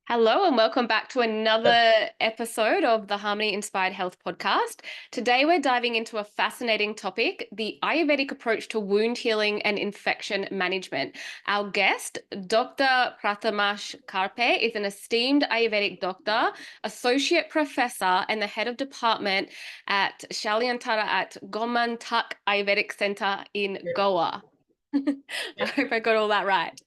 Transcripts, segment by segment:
Hello, and welcome back to another episode of the Harmony Inspired Health podcast. Today, we're diving into a fascinating topic, the Ayurvedic approach to wound healing and infection management. Our guest, Dr. Prathamesh Karpe, is an esteemed Ayurvedic doctor, associate professor, and the head of department at Shalyatantra at Gomantak Ayurvedic Center in Goa. I hope I got all that right.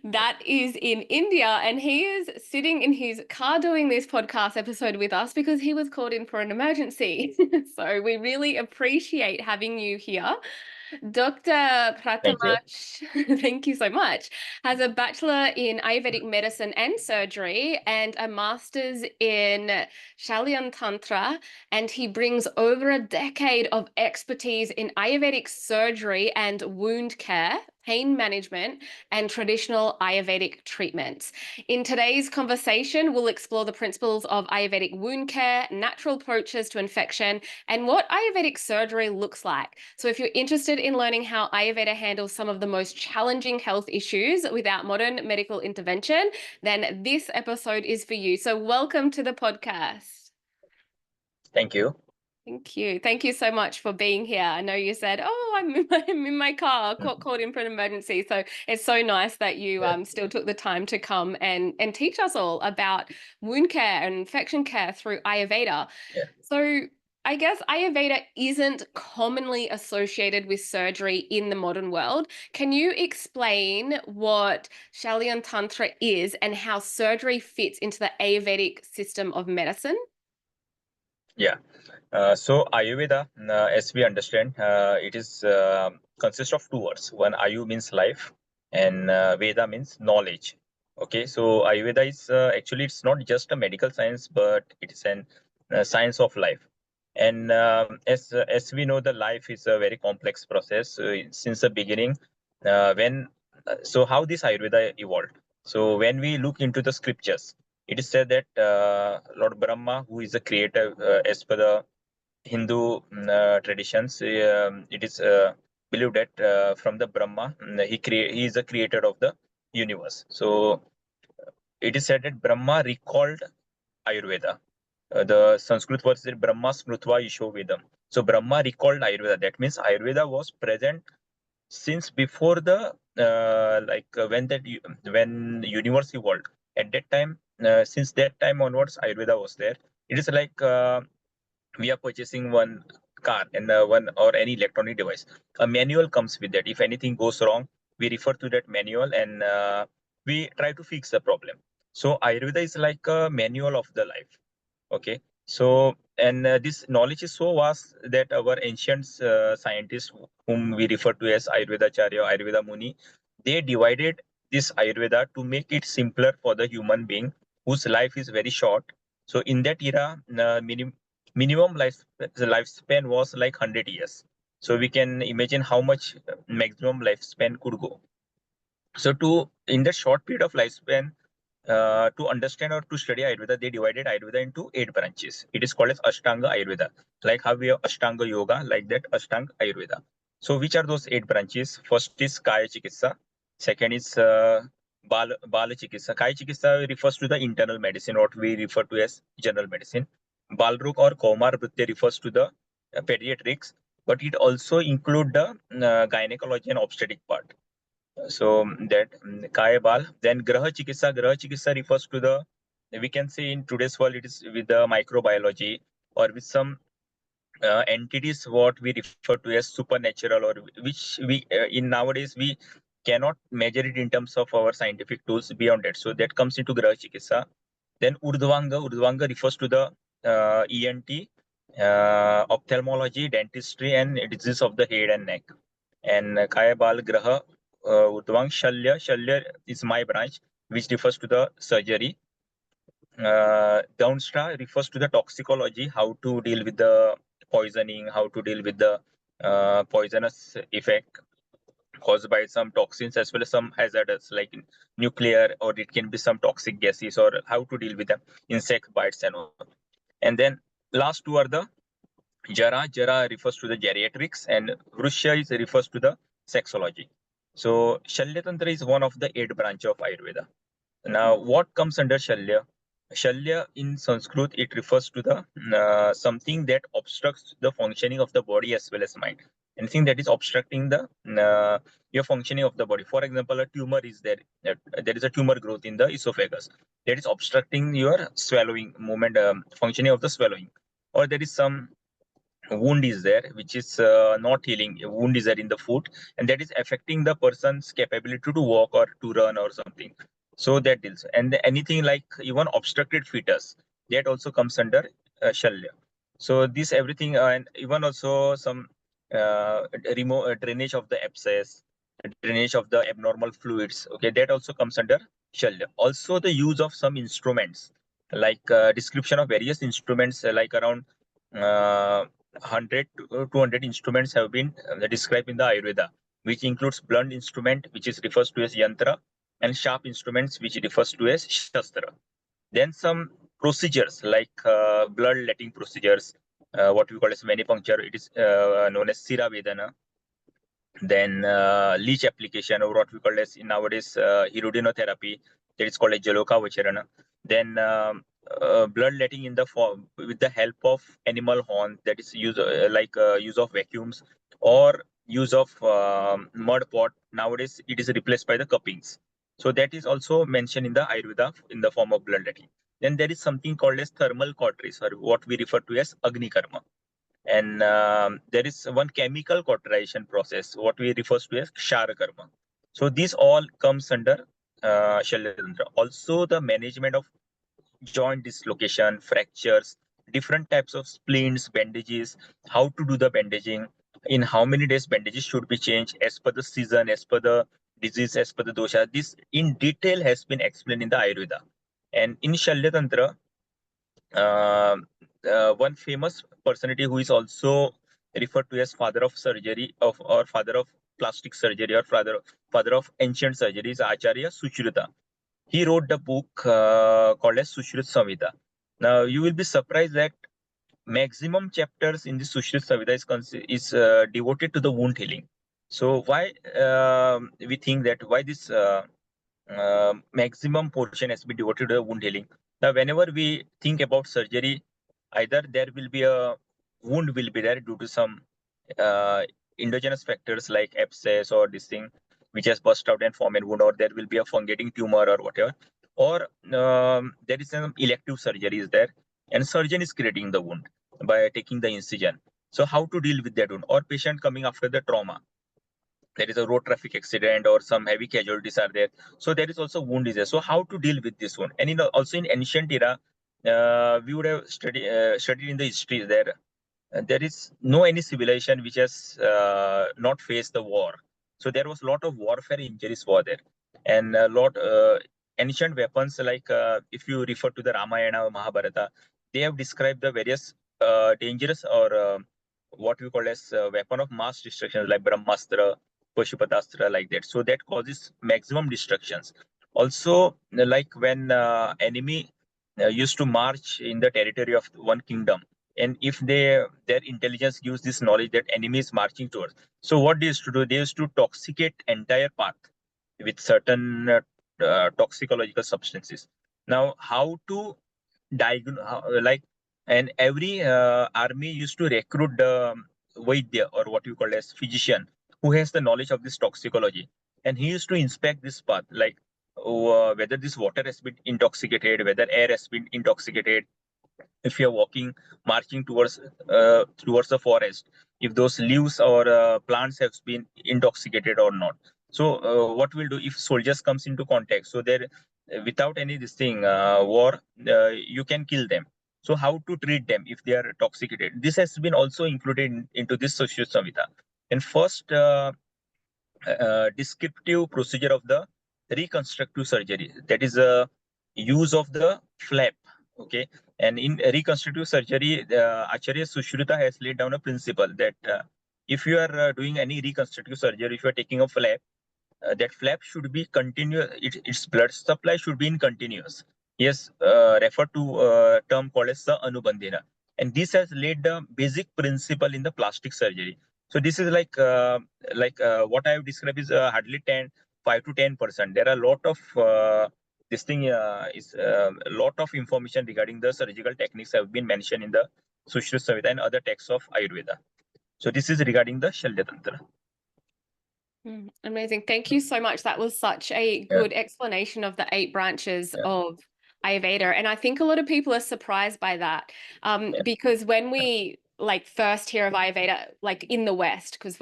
That is in India, and he is sitting in his car doing this podcast episode with us because he was called in for an emergency. So we really appreciate having you here. Dr. Thank you. Prathamesh, thank you so much, has a bachelor in Ayurvedic medicine and surgery and a master's in Shalyatantra, and he brings over a decade of expertise in Ayurvedic surgery and wound care, pain management, and traditional Ayurvedic treatments. In today's conversation, we'll explore the principles of Ayurvedic wound care, natural approaches to infection, and what Ayurvedic surgery looks like. So if you're interested in learning how Ayurveda handles some of the most challenging health issues without modern medical intervention, then this episode is for you. So welcome to the podcast. Thank you. Thank you. Thank you so much for being here. I know you said, "Oh, I'm in my car, called in for an emergency." So it's so nice that you still took the time to come and teach us all about wound care and infection care through Ayurveda. Yeah. So I guess Ayurveda isn't commonly associated with surgery in the modern world. Can you explain what Shalyatantra is and how surgery fits into the Ayurvedic system of medicine? Yeah. So Ayurveda, as we understand, it is consists of two words. One, Ayu means life, and Veda means knowledge. Okay. So Ayurveda is actually it's not just a medical science, but it is an science of life. And as we know, the life is a very complex process. Since the beginning, when so how this Ayurveda evolved. So when we look into the scriptures, it is said that Lord Brahma, who is the creator, as per the Hindu traditions, it is believed that from the Brahma, he is the creator of the universe. So it is said that Brahma recalled Ayurveda. The Sanskrit word is Brahma Smrutva Isho Vedam. So Brahma recalled Ayurveda. That means Ayurveda was present since before the when universe evolved. At that time, since that time onwards, Ayurveda was there. It is like we are purchasing one car and one or any electronic device. A manual comes with that. If anything goes wrong, we refer to that manual and we try to fix the problem. So Ayurveda is like a manual of the life. Okay. So and this knowledge is so vast that our ancient scientists, whom we refer to as Ayurvedacharya, Ayurveda Muni, they divided this Ayurveda to make it simpler for the human being whose life is very short. So in that era, minimum lifespan was like 100 years. So we can imagine how much maximum lifespan could go. So to in that short period of lifespan, to understand or to study Ayurveda, they divided Ayurveda into 8 branches. It is called as Ashtanga Ayurveda. Like how we have Ashtanga Yoga, like that Ashtanga Ayurveda. So which are those 8 branches? First is Kaya Chikitsa. Second is Bala Chikitsa. Kaya Chikitsa refers to the internal medicine, what we refer to as general medicine. Balrog or Kaumar Vritya refers to the pediatrics, but it also include the gynecology and obstetric part. So that Kaya Bal. Then Graha Chikitsa. Graha Chikitsa refers to the, we can say in today's world, it is with the microbiology or with some entities what we refer to as supernatural, or which we in nowadays we cannot measure it in terms of our scientific tools beyond that. So that comes into Graha Chikitsa. Then Urdhvanga. Urdhvanga refers to the ENT, ophthalmology, dentistry, and disease of the head and neck. And Kaya Bal Graha Urdhvang Shalya. Shalya is my branch, which refers to the surgery. Downstra refers to the toxicology, how to deal with the poisoning, how to deal with the poisonous effect caused by some toxins, as well as some hazardous like nuclear, or it can be some toxic gases, or how to deal with the insect bites and all. And then last two are the Jara. Jara refers to the geriatrics, and Vrusha refers to the sexology. So Shalyatantra is one of the 8 branches of Ayurveda. Now, what comes under Shalya? Shalya in Sanskrit, it refers to the something that obstructs the functioning of the body as well as mind. Anything that is obstructing the your functioning of the body. For example, a tumor is there. There is a tumor growth in the esophagus that is obstructing your swallowing movement, functioning of the swallowing. Or there is some wound is there which is not healing. A wound is there in the foot, and that is affecting the person's capability to walk or to run or something. So that deals, and anything like even obstructed fetus, that also comes under Shalya. So this everything, and even also some drainage of the abscess, drainage of the abnormal fluids, okay, that also comes under Shalya. Also the use of some instruments, like description of various instruments, like around 100 to 200 instruments have been described in the Ayurveda, which includes blunt instrument, which is refers to as yantra, and sharp instruments, which refers to as shastra. Then some procedures like blood letting procedures, what we call as venipuncture, it is known as Sira Vedana. Then leech application, or what we call as in nowadays iridinotherapy, that is called a Jaloka Vacharana. Then blood letting in the form with the help of animal horn, that is use use of vacuums or use of mud pot. Nowadays it is replaced by the cuppings. So that is also mentioned in the Ayurveda in the form of blood letting. Then there is something called as thermal cauteries, or what we refer to as Agni Karma. And there is one chemical cauterization process, what we refers to as Kshar karma. So this all comes under Shalyatantra. Also the management of joint dislocation, fractures, different types of splints, bandages, how to do the bandaging, in how many days bandages should be changed as per the season, as per the disease, as per the dosha. This in detail has been explained in the Ayurveda. And in Shalyatantra, uh, one famous personality who is also referred to as father of surgery of or father of plastic surgery or father of ancient surgery is Acharya Sushruta. He wrote the book called as Sushruta Samhita. Now you will be surprised that maximum chapters in the Sushruta Samhita is devoted to the wound healing. So why we think that why this maximum portion has been devoted to the wound healing. Now, whenever we think about surgery, either there will be a wound will be there due to some uh, endogenous factors like abscess or this thing which has burst out and formed a wound, or there will be a fungating tumor or whatever, or there is some elective surgery is there, and surgeon is creating the wound by taking the incision. So how to deal with that wound, or patient coming after the trauma, there is a road traffic accident or some heavy casualties are there, so there is also wound is there. So how to deal with this wound? And also in ancient era, we would have studied in the history there, there is no any civilization which has not faced the war. So there was a lot of warfare injuries were there, and a lot ancient weapons, like if you refer to the Ramayana or Mahabharata, they have described the various dangerous or what we call as weapon of mass destruction like Brahmastra, Pashupatastra, like that. So that causes maximum destructions. Also, like when enemy used to march in the territory of one kingdom, and if their intelligence gives this knowledge that enemy is marching towards, so what they used to do, they used to toxicate entire path with certain toxicological substances. Now, how to diagnose, like, and every army used to recruit the Vaidya, or what you call as physician, who has the knowledge of this toxicology, and he used to inspect this path, like whether this water has been intoxicated, whether air has been intoxicated, if you're walking, marching towards the forest, if those leaves or plants have been intoxicated or not. So what we'll do if soldiers comes into contact, so there without any this thing war, you can kill them. So how to treat them if they are intoxicated, this has been also included into this social samhita. And first descriptive procedure of the reconstructive surgery, that is a use of the flap. Okay, and in reconstructive surgery, Acharya Sushruta has laid down a principle that if you are doing any reconstructive surgery, if you are taking a flap, that flap should be continuous, its blood supply should be in continuous. Yes, refer to a term called as the Anubandhina. And this has laid the basic principle in the plastic surgery. So this is like what I have described is hardly 5 to 10%. There are a lot of this thing is a lot of information regarding the surgical techniques have been mentioned in the Sushruta Samhita and other texts of Ayurveda. So this is regarding the Shalyatantra. Amazing. Thank you so much. That was such a good explanation of the 8 branches of Ayurveda. And I think a lot of people are surprised by that because when we first hear of Ayurveda, like in the West, because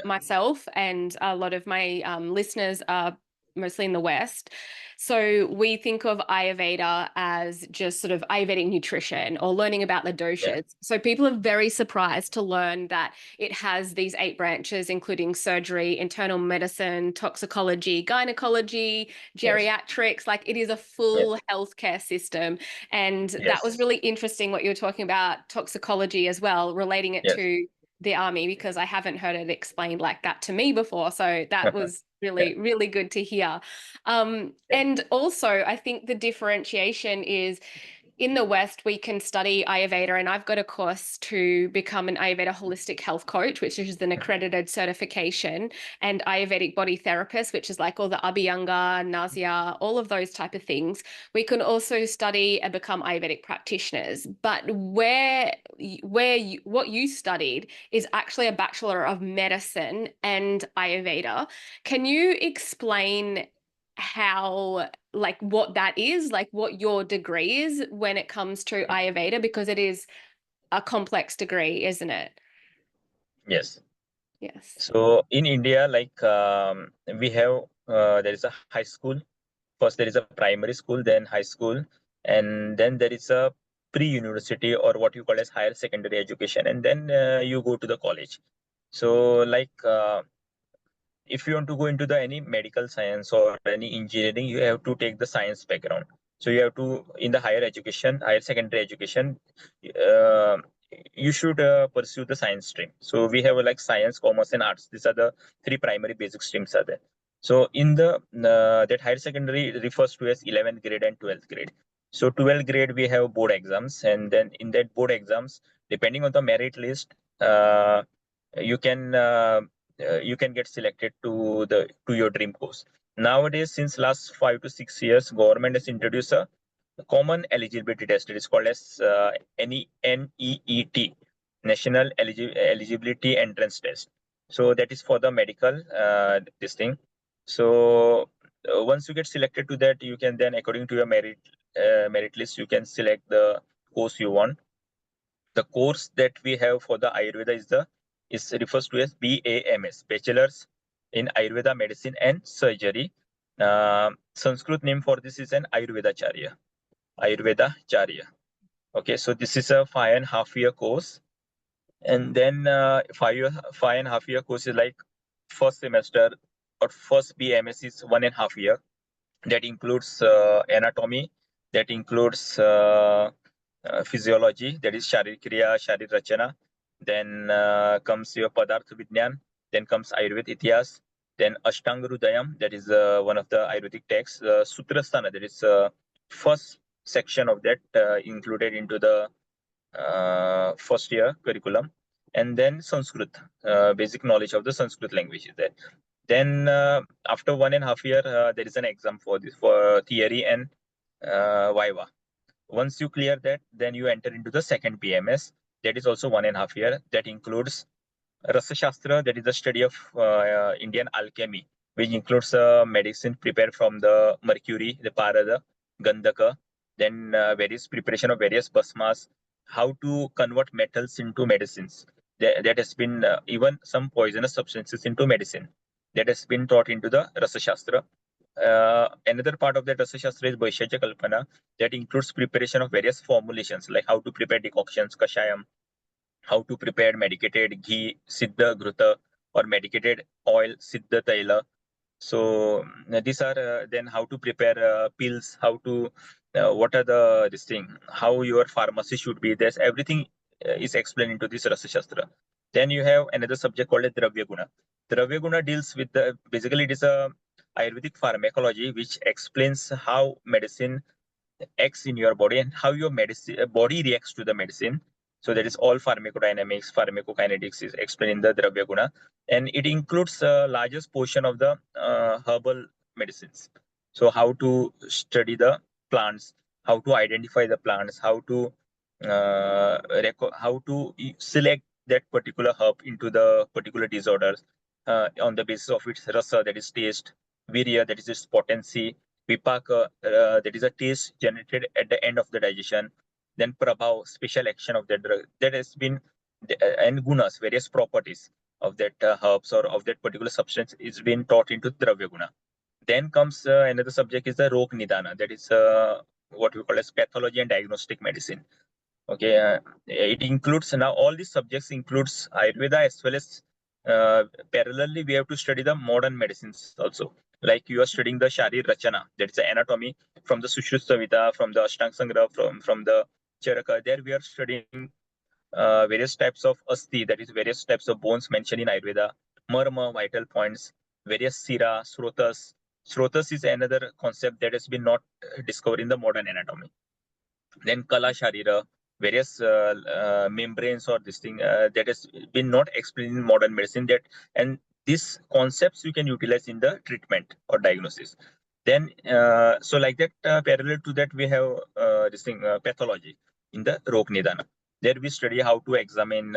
myself and a lot of my listeners are mostly in the West. So we think of Ayurveda as just sort of Ayurvedic nutrition or learning about the doshas. So people are very surprised to learn that it has these 8 branches, including surgery, internal medicine, toxicology, gynecology, geriatrics. Like it is a full healthcare system. And that was really interesting what you were talking about, toxicology as well, relating it to the army, because I haven't heard it explained like that to me before. So that was really, really good to hear. And also, I think the differentiation is in the West, we can study Ayurveda, and I've got a course to become an Ayurveda holistic health coach, which is an accredited certification, and Ayurvedic body therapist, which is like all the Abhyanga, Nasya, all of those type of things. We can also study and become Ayurvedic practitioners. But what you studied is actually a Bachelor of Medicine and Ayurveda. Can you explain how, like, what that is, like what your degree is when it comes to Ayurveda, because it is a complex degree, isn't it? Yes. Yes. So in India, like we have there is a high school. First there is a primary school, then high school, and then there is a pre-university, or what you call as higher secondary education, and then you go to the college. So like if you want to go into the any medical science or any engineering, you have to take the science background. So you have to, in the higher education, higher secondary education, uh, you should pursue the science stream. So we have like science, commerce, and arts. These are the 3 primary basic streams are there. So in the that higher secondary refers to as 11th grade and 12th grade. So 12th grade we have board exams, and then in that board exams, depending on the merit list, you can get selected to your dream course. Nowadays, since last 5 to 6 years, government has introduced a common eligibility test. It is called as NEET, National Eligibility Entrance Test. So that is for the medical this thing. So once you get selected to that, you can then, according to your merit list, you can select the course you want. The course that we have for the Ayurveda is refers to as BAMS, Bachelor's in Ayurveda Medicine and Surgery. Sanskrit name for this is an Ayurveda Charya. Okay, so this is a 5.5-year course, and then 5.5-year course is like first semester or first BMS is 1.5 year. That includes anatomy, that includes physiology, that is Sharir Kriya, Sharir Rachana. Then comes your Padartha Vidyan. Then comes Ayurveda Ityas. Then Ashtanga Hridayam, that is one of the Ayurvedic texts. Sutra Sthana, that is first section of that included into the first year curriculum. And then Sanskrit, basic knowledge of the Sanskrit language is there. Then after 1.5 year, there is an exam for this, for theory and Viva. Once you clear that, then you enter into the second PMS. That is also 1.5 year. That includes Rasa Shastra, that is the study of Indian alchemy, which includes medicine prepared from the mercury, the parada, gandhaka, then various preparation of various basmas, how to convert metals into medicines. That has been even some poisonous substances into medicine. That has been taught into the Rasa Shastra. Another part of that Rasa Shastra is Vaishya Kalpana, that includes preparation of various formulations, like how to prepare decoctions, kashayam, how to prepare medicated ghee, siddha ghruta, or medicated oil, siddha taila. So these are then how to prepare pills, how to what are this thing, how your pharmacy should be. There's everything is explained into this Rasa Shastra. Then you have another subject called Dravya Guna. Dravya Guna deals with basically it is a Ayurvedic pharmacology which explains how medicine acts in your body and how your body reacts to the medicine. So that is all pharmacodynamics, pharmacokinetics is explained in the Dravya Guna, and it includes the largest portion of the herbal medicines. So how to study the plants, how to identify the plants, how to select that particular herb into the particular disorders on the basis of its rasa, that is taste, virya, that is its potency, vipaka, that is a taste generated at the end of the digestion, then prabhav, special action of that drug, that has been, and gunas, various properties of that herbs or of that particular substance is being taught into dravya guna. Then comes another subject is the rog nidana, that is what we call as pathology and diagnostic medicine. Okay, it includes, now all these subjects includes Ayurveda as well as parallelly we have to study the modern medicines also. Like you are studying the Sharir Rachana, that is the anatomy, from the Sushruta Samhita, from the Ashtang Sangra, from the Charaka. There we are studying various types of asti, that is various types of bones mentioned in Ayurveda, marma, vital points, various sira, srotas. Srotas is another concept that has been not discovered in the modern anatomy. Then kala sharira, various membranes or this thing that has been not explained in modern medicine, that, and these concepts you can utilize in the treatment or diagnosis. Then so like that, parallel to that we have this thing pathology in the rog nidana. There we study how to examine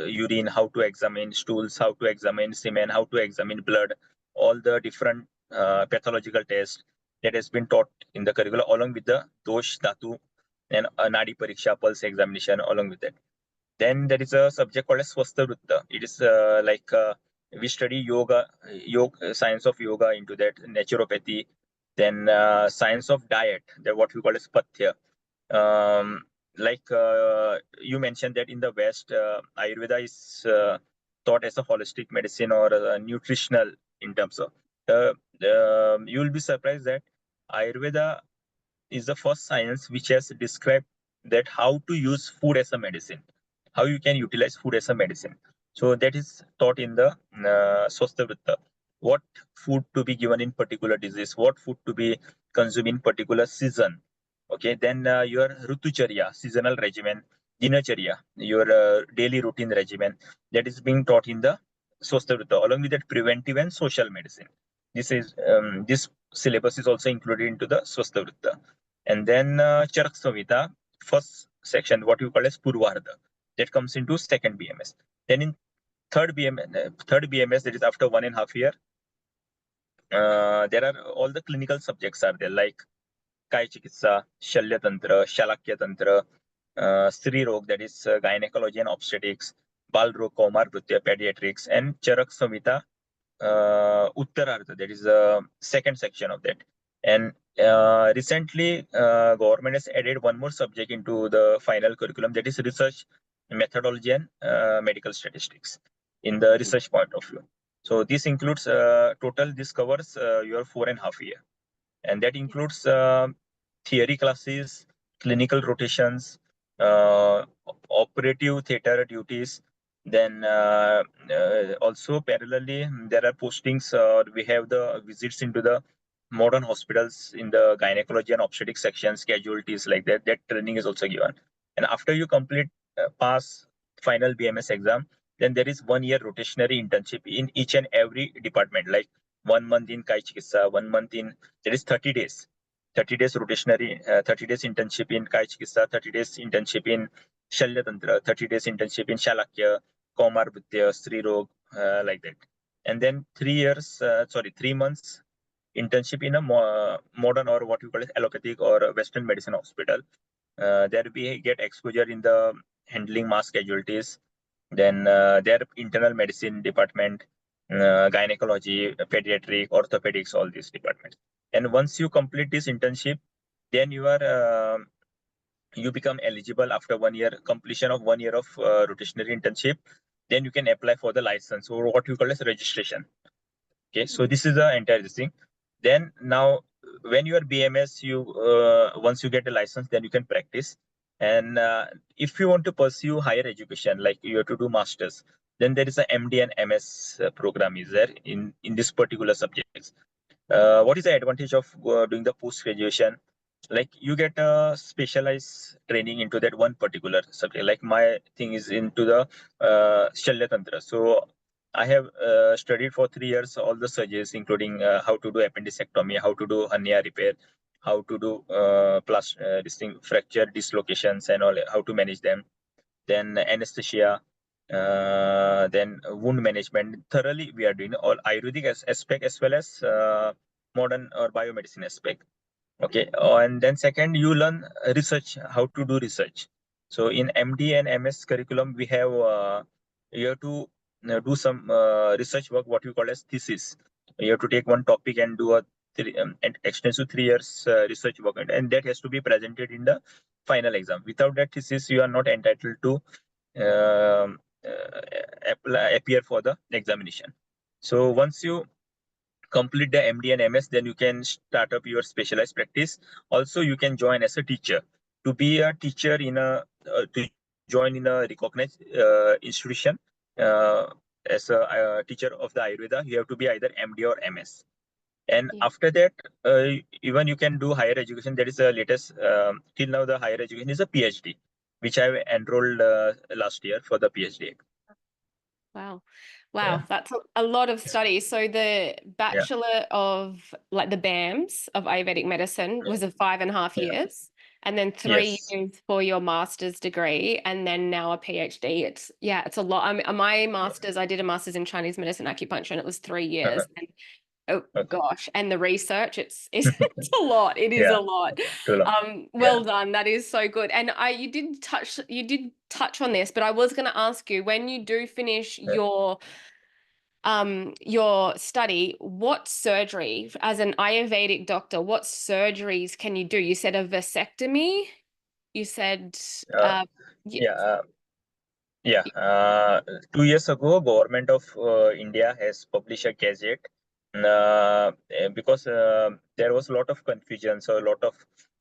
urine, how to examine stools, how to examine semen, how to examine blood, all the different pathological tests that has been taught in the curriculum, along with the dosh dhatu and nadi pariksha, pulse examination along with that. Then there is a subject called as swastha vrutta. It is we study yoga, science of yoga into that, naturopathy, then science of diet, that what we call as pathya. Like you mentioned that in the West, Ayurveda is taught as a holistic medicine or nutritional in terms of. You will be surprised that Ayurveda is the first science which has described that how to use food as a medicine, how you can utilize food as a medicine. So that is taught in the Swastha Vritta. What food to be given in particular disease, what food to be consumed in particular season. Okay, then your Rutucharya, seasonal regimen, Dinacharya, your daily routine regimen, that is being taught in the Swastha Vritta, along with that preventive and social medicine. This syllabus is also included into the Swastha Vritta. And then Charak Samhita, first section, what you call as Purvarda, that comes into second BMS. Then in third BMS, that is after 1.5 years, there are all the clinical subjects are there, like Kai Chikitsa, Shalyatantra, Shalakyatantra, Sri Rog, that is gynecology and obstetrics, Bal Rog, Kaumar Bhrutya, pediatrics, and Charak Samhita, Uttarartha, that is the second section of that. And recently, government has added one more subject into the final curriculum, that is research methodology and medical statistics in the research point of view. So this includes total, this covers your 4.5 years, and that includes theory classes, clinical rotations, operative theater duties. Then also parallelly there are postings. We have the visits into the modern hospitals in the gynecology and obstetric sections, casualties like that. That training is also given. And after you complete pass final BMS exam, then there is 1 year rotationary internship in each and every department, like 1 month in Kai Chikitsa, 1 month in, there is 30 days. 30 days rotationary, 30 days internship in Kai Chikitsa, 30 days internship in Shalyatantra, 30 days internship in Shalakya, Kaumar Bhrutya, Sri Rog, like that. And then 3 months internship in a modern or what we call as allopathic or Western medicine hospital. There we get exposure in the handling mass casualties, then their internal medicine department, gynecology, pediatric, orthopedics, all these departments. And once you complete this internship, then you become eligible after 1 year completion of 1 year of rotationary internship. Then you can apply for the license, or what we call as registration. Okay, so this is the entire thing. Then now, when you are BMS, you once you get a license, then you can practice. And if you want to pursue higher education, like you have to do masters, then there is a MD and MS program is there in this particular subjects. What is the advantage of doing the post graduation? Like you get a specialized training into that one particular subject. Like my thing is into the Shalyatantra, so I have studied for 3 years all the surgeries, including how to do appendicectomy, how to do hernia repair, how to do this thing, fracture dislocations and all, how to manage them. Then anesthesia, then wound management. Thoroughly, we are doing all Ayurvedic aspect as well as modern or biomedicine aspect. Okay, and then second, you learn research, how to do research. So in MD and MS curriculum, we have you have to do some research work, what you call as thesis. You have to take one topic and do a an extensive 3 years research work, and that has to be presented in the final exam. Without that thesis, you are not entitled to appear for the examination. So once you complete the MD and MS, then you can start up your specialized practice. Also, you can join as a teacher. To be a teacher in a to join in a recognized institution as a teacher of the Ayurveda, you have to be either MD or MS. And Yeah. after that, even you can do higher education. That is the latest. Till now, the higher education is a PhD, which I enrolled last year for the PhD. Wow. Yeah, Wow, that's a lot of studies. So the yeah, Bachelor of like the BAMS of Ayurvedic medicine was a 5.5 yeah. years, and then three Yes. years for your master's degree, and then now a PhD. It's a lot. My master's, I did a master's in Chinese medicine acupuncture, and it was 3 years. And oh Okay. gosh, and the research, it's a lot. It is Yeah, a lot. too long. Yeah. Well done. That is so good. And you did touch on this, but I was going to ask you, when you do finish Yeah. your study, what surgery, as an Ayurvedic doctor, what surgeries can you do? You said a vasectomy. You said Uh, y- yeah. Yeah, 2 years ago, government of India has published a gazette because there was a lot of confusion. So a lot of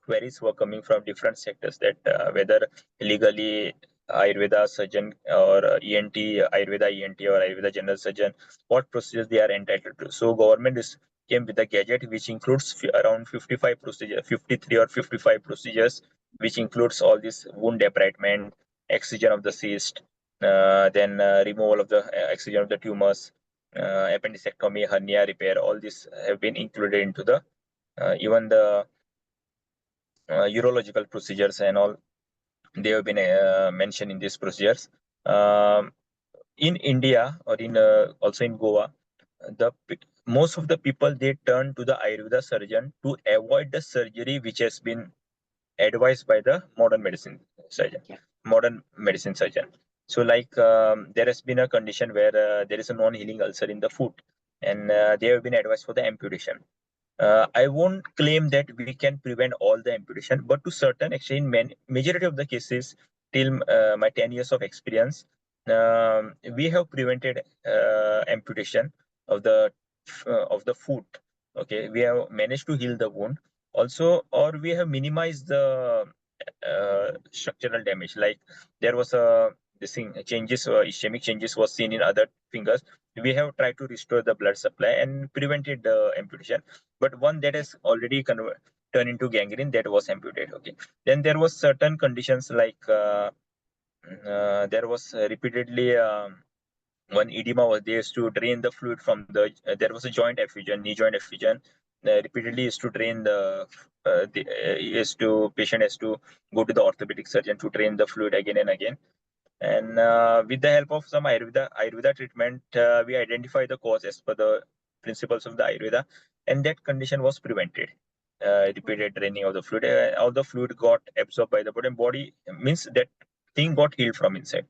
queries were coming from different sectors that whether legally Ayurveda surgeon or ENT, Ayurveda ENT or Ayurveda general surgeon, what procedures they are entitled to. So government is came with a gadget which includes around 55 procedures, 53 or 55 procedures, which includes all this wound debridement, excision of the cyst, then removal of the excision of the tumors, appendicectomy, hernia repair. All these have been included into the even the urological procedures and all. They have been mentioned in these procedures. Um, in India or in also in Goa, most of the people they turn to the Ayurveda surgeon to avoid the surgery which has been advised by the yeah. modern medicine surgeon. So like there has been a condition where there is a non-healing ulcer in the foot, and they have been advised for the amputation. I won't claim that we can prevent all the amputation, but to certain extent, majority of the cases, till my 10 years of experience, we have prevented amputation of the foot. Okay, we have managed to heal the wound also, or we have minimized the structural damage. Like there was a this thing changes, ischemic changes was seen in other fingers. We have tried to restore the blood supply and prevented the amputation. But one that has already turned into gangrene, that was amputated. Okay, then there was certain conditions like there was repeatedly one edema was there, to drain the fluid from the there was a joint effusion, knee joint effusion, repeatedly is to drain is to patient has to go to the orthopedic surgeon to drain the fluid again and again. And with the help of some Ayurveda treatment, we identify the cause as per the principles of the Ayurveda, and that condition was prevented. Repeated draining of the fluid, all the fluid got absorbed by the body, and body means that thing got healed from inside.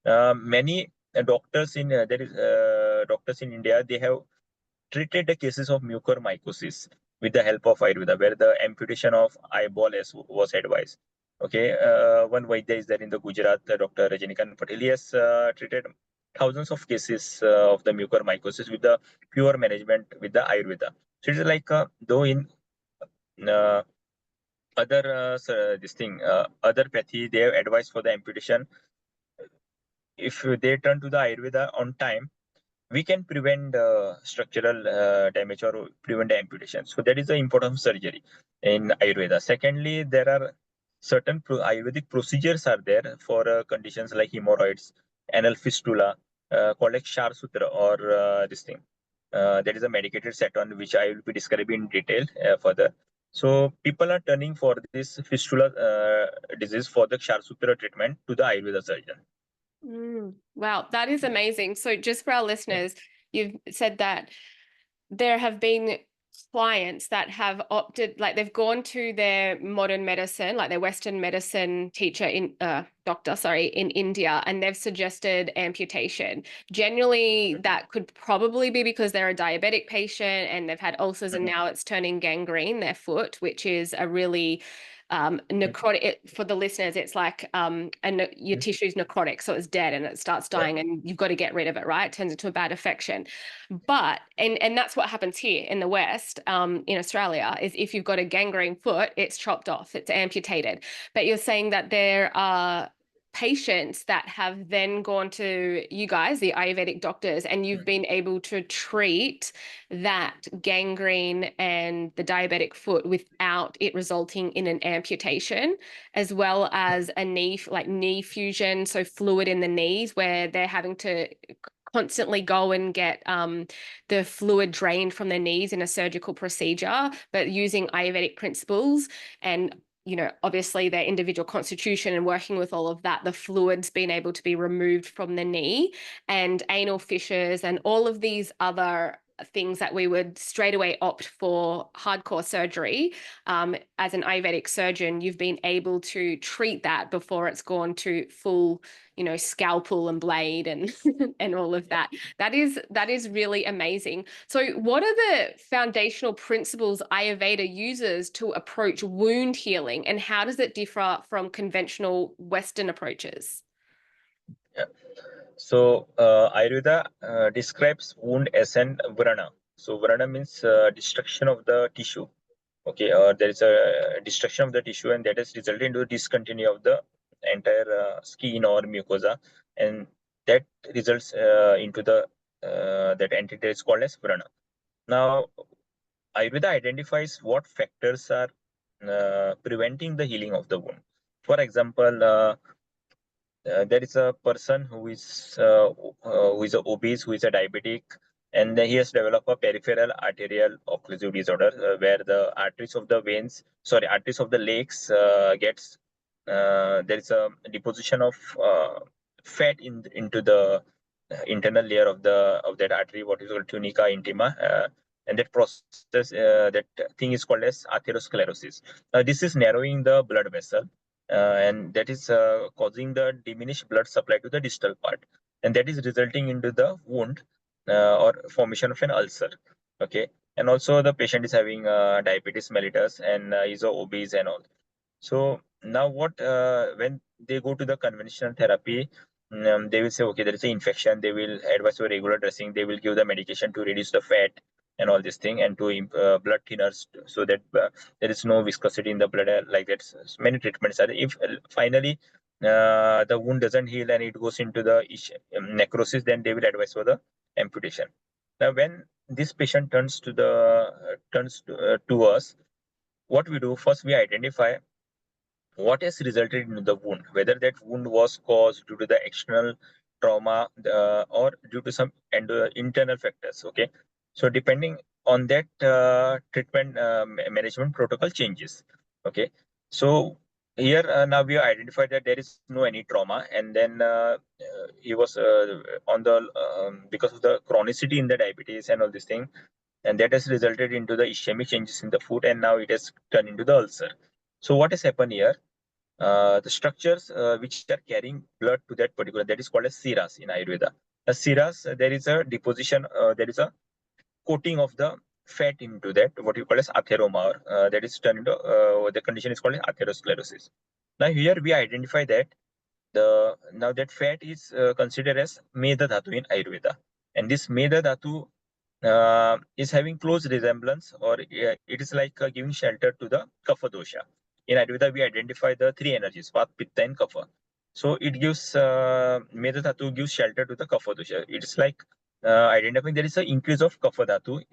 Many doctors in India, they have treated the cases of mucormycosis with the help of Ayurveda, where the amputation of eyeball was advised. Okay, one Vaidya is there in the Gujarat, Dr. Rajinikanth Patel. He has treated thousands of cases of the mucormycosis with the pure management with the Ayurveda. So it's like though in uh, other pathy, they have advised for the amputation. If they turn to the Ayurveda on time, we can prevent structural damage or prevent the amputation. So that is the importance of surgery in Ayurveda. Secondly, there are certain Ayurvedic procedures are there for conditions like hemorrhoids, anal fistula. called like Kshar Sutra, or this thing. That is a medicated set on which I will be describing in detail further. So people are turning for this fistula disease for the Kshar Sutra treatment to the Ayurveda surgeon. Wow, that is amazing. So just for our Yeah. listeners, you've said that there have been clients that have opted, like they've gone to their modern medicine, like their Western medicine teacher doctor, sorry, in India, and they've suggested amputation. Generally, that could probably be because they're a diabetic patient and they've had ulcers and now it's turning gangrene, their foot, which is a really necrotic. For the listeners, it's like your tissue's necrotic, so it's dead and it starts dying, and you've got to get rid of it, right? It turns into a bad infection. But and that's what happens here in the West, in Australia, is if you've got a gangrene foot, it's chopped off, it's amputated. But you're saying that there are patients that have then gone to you guys, the Ayurvedic doctors, and you've been able to treat that gangrene and the diabetic foot without it resulting in an amputation, as well as a knee fusion, so fluid in the knees where they're having to constantly go and get the fluid drained from their knees in a surgical procedure, but using Ayurvedic principles and obviously their individual constitution and working with all of that, the fluids being able to be removed from the knee, and anal fissures and all of these other things that we would straight away opt for hardcore surgery. As an Ayurvedic surgeon, you've been able to treat that before it's gone to full, scalpel and blade and and all of that. That is really amazing. So what are the foundational principles Ayurveda uses to approach wound healing, and how does it differ from conventional Western approaches? Yeah. So Ayurveda describes wound as an vrana. So vrana means destruction of the tissue. Okay, there is a destruction of the tissue, and that has resulted into discontinuity of the entire skin or mucosa, and that results into the that entity is called as vrana. Now, Ayurveda identifies what factors are preventing the healing of the wound. For example, there is a person who is obese, who is a diabetic, and he has developed a peripheral arterial occlusive disorder, where the arteries of the legs gets there is a deposition of fat into the internal layer of that artery, what is called tunica intima, and that process, that thing is called as atherosclerosis. This is narrowing the blood vessel, and that is causing the diminished blood supply to the distal part, and that is resulting into the wound or formation of an ulcer. Okay, and also the patient is having diabetes mellitus and is obese and all. So now what, when they go to the conventional therapy, they will say, okay, there is an infection. They will advise for regular dressing. They will give the medication to reduce the fat and all this thing, and to blood thinners, so that there is no viscosity in the blood. Like that, many treatments are. If finally the wound doesn't heal and it goes into the necrosis, then they will advise for the amputation. Now, when this patient turns to us, what we do first, we identify what has resulted in the wound, whether that wound was caused due to the external trauma or due to some internal factors. Okay, so depending on that, treatment management protocol changes. Okay, so here now we identified that there is no any trauma, and then he was on the because of the chronicity in the diabetes and all this thing, and that has resulted into the ischemic changes in the foot, and now it has turned into the ulcer. So what has happened here? The structures which are carrying blood to that particular, that is called as siras in Ayurveda. The siras, there is a deposition, there is a coating of the fat into that, what you call as atheroma, that is turned into, the condition is called as atherosclerosis. Now here we identify that now that fat is considered as Medha Dhatu in Ayurveda, and this Medha Dhatu is having close resemblance, or it is like giving shelter to the Kapha dosha. In Ayurveda, we identify the three energies, Vata, Pitta, and Kapha. So it gives Medha Dhatu gives shelter to the Kapha dosha. It's like identifying there is an increase of Kapha Dhatu,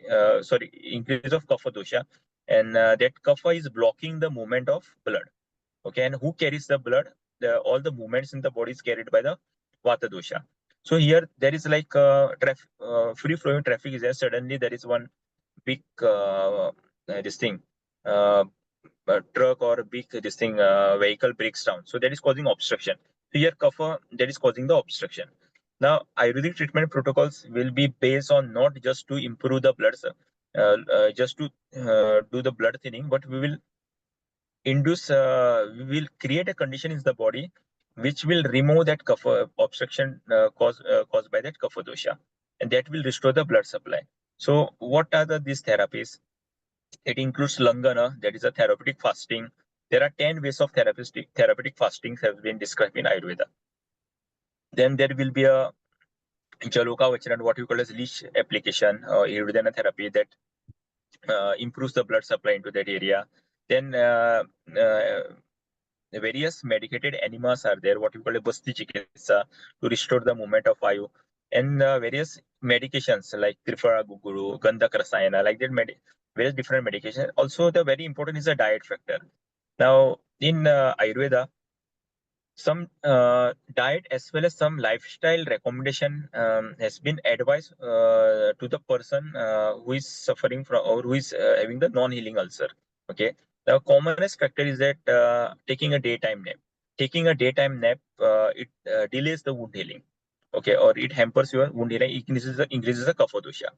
increase of Kapha dosha, and that Kapha is blocking the movement of blood. Okay, and who carries the blood? All the movements in the body is carried by the Vata dosha. So here there is like free flowing traffic is there. Suddenly there is one big this thing uh, truck or a big this thing vehicle breaks down. So that is causing obstruction. So here kapha that is causing the obstruction. Now Ayurvedic treatment protocols will be based on not just to improve the blood, just to do the blood thinning, but we will create a condition in the body which will remove that kapha obstruction caused by that kapha dosha, and that will restore the blood supply. So what are these therapies? It includes langana, that is a therapeutic fasting. There are 10 ways of therapeutic fasting have been described in Ayurveda. Then there will be a jaloka vachran, what we call as leash application or Ayurveda therapy that improves the blood supply into that area. Then various medicated enemas are there, what we call a basti chikitsa, to restore the movement of vayu, and various medications like Trifara Guguru, Gandhak Rasayana, like that, various different medications. Also, the very important is the diet factor. Now, in Ayurveda, some diet as well as some lifestyle recommendation has been advised to the person who is suffering from or who is having the non-healing ulcer. Okay, the commonest factor is that taking a daytime nap. Taking a daytime nap, it delays the wound healing. Okay, or it hampers your wound healing, increases the kapha dosha.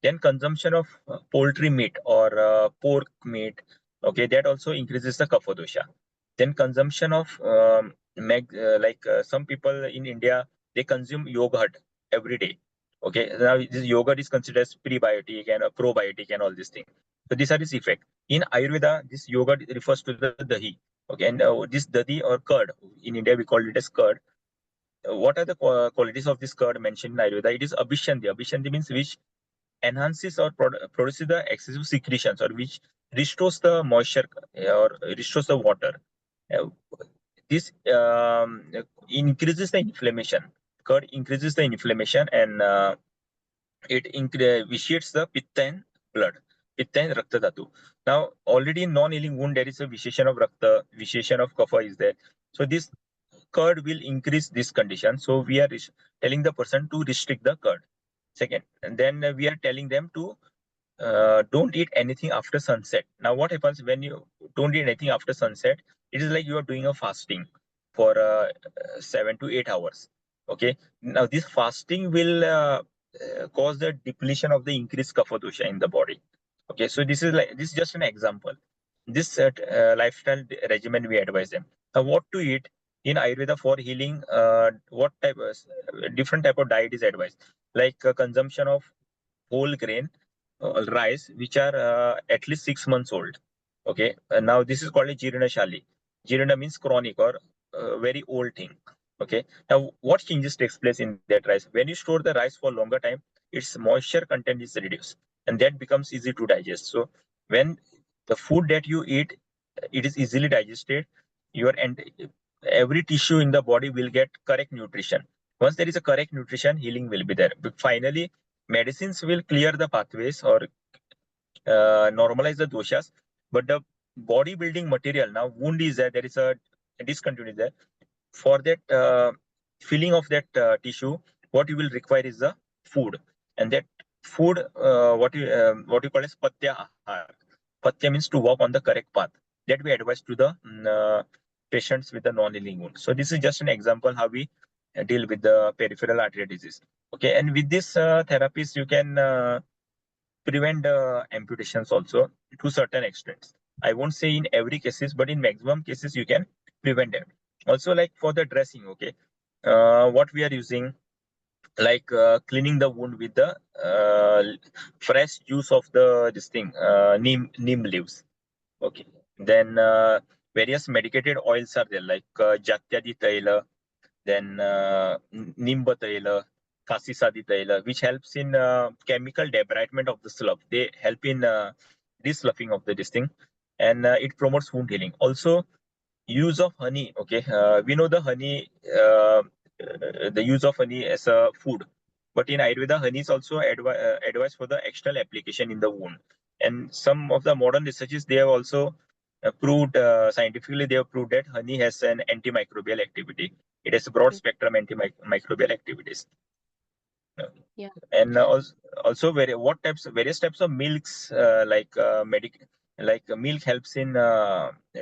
Then consumption of poultry meat or pork meat, okay, that also increases the kapha dosha. Then consumption of some people in India, they consume yogurt every day. Okay, now this yogurt is considered as prebiotic and a probiotic and all these things. So these are its effect. In Ayurveda, this yogurt refers to the dahi. Okay, and this dahi or curd, in India we call it as curd. What are the qualities of this curd mentioned in Ayurveda? It is abhishanti. Abhishanti means which enhances or produces the excessive secretions, or which restores the moisture or restores the water. Uh, this increases the inflammation. Curd increases the inflammation, and it vitiates the pitta and blood, pitta and rakta dhatu. Now, already in non-healing wound, there is a vitiation of rakta, vitiation of kapha is there. So this curd will increase this condition. So we are telling the person to restrict the curd. Second, and then we are telling them to don't eat anything after sunset. Now, what happens when you don't eat anything after sunset? It is like you are doing a fasting for 7 to 8 hours. Okay. Now, this fasting will cause the depletion of the increased kapha dosha in the body. Okay. So this is just an example. This lifestyle regimen we advise them. Now, what to eat in Ayurveda for healing? What type of different type of diet is advised? Like consumption of whole grain rice which are at least 6 months old. Okay, now this is called a Jirna Shali. Jirna means chronic or very old thing. Okay, now what changes takes place in that rice? When you store the rice for longer time, its moisture content is reduced, and that becomes easy to digest. So when the food that you eat, it is easily digested, your and every tissue in the body will get correct nutrition. Once there is a correct nutrition, healing will be there. But finally, medicines will clear the pathways or normalize the doshas, but the bodybuilding material, now wound is there, there is a discontinuity there. For that filling of that tissue, what you will require is the food, and that food, what you call as patya ahar. Patya means to walk on the correct path. That we advise to the patients with the non-healing wound. So this is just an example how we deal with the peripheral artery disease. Okay, and with this therapies, you can prevent amputations also to certain extents. I won't say in every cases, but in maximum cases you can prevent them. Also, like for the dressing, okay, what we are using, like cleaning the wound with the fresh juice of the this thing, neem leaves. Okay, then various medicated oils are there, like jatyadi taila, then nimba taila, Kasisadi taila, which helps in chemical debridement of the slough. They help in de-sloughing of the this thing, and it promotes wound healing. Also, use of honey. Okay, we know the honey, the use of honey as a food, but in Ayurveda, honey is also advised for the external application in the wound. And some of the modern researches, they have also proved scientifically, they have proved that honey has an antimicrobial activity. It has broad spectrum antimicrobial activities. Yeah. And also various types of milks, milk helps in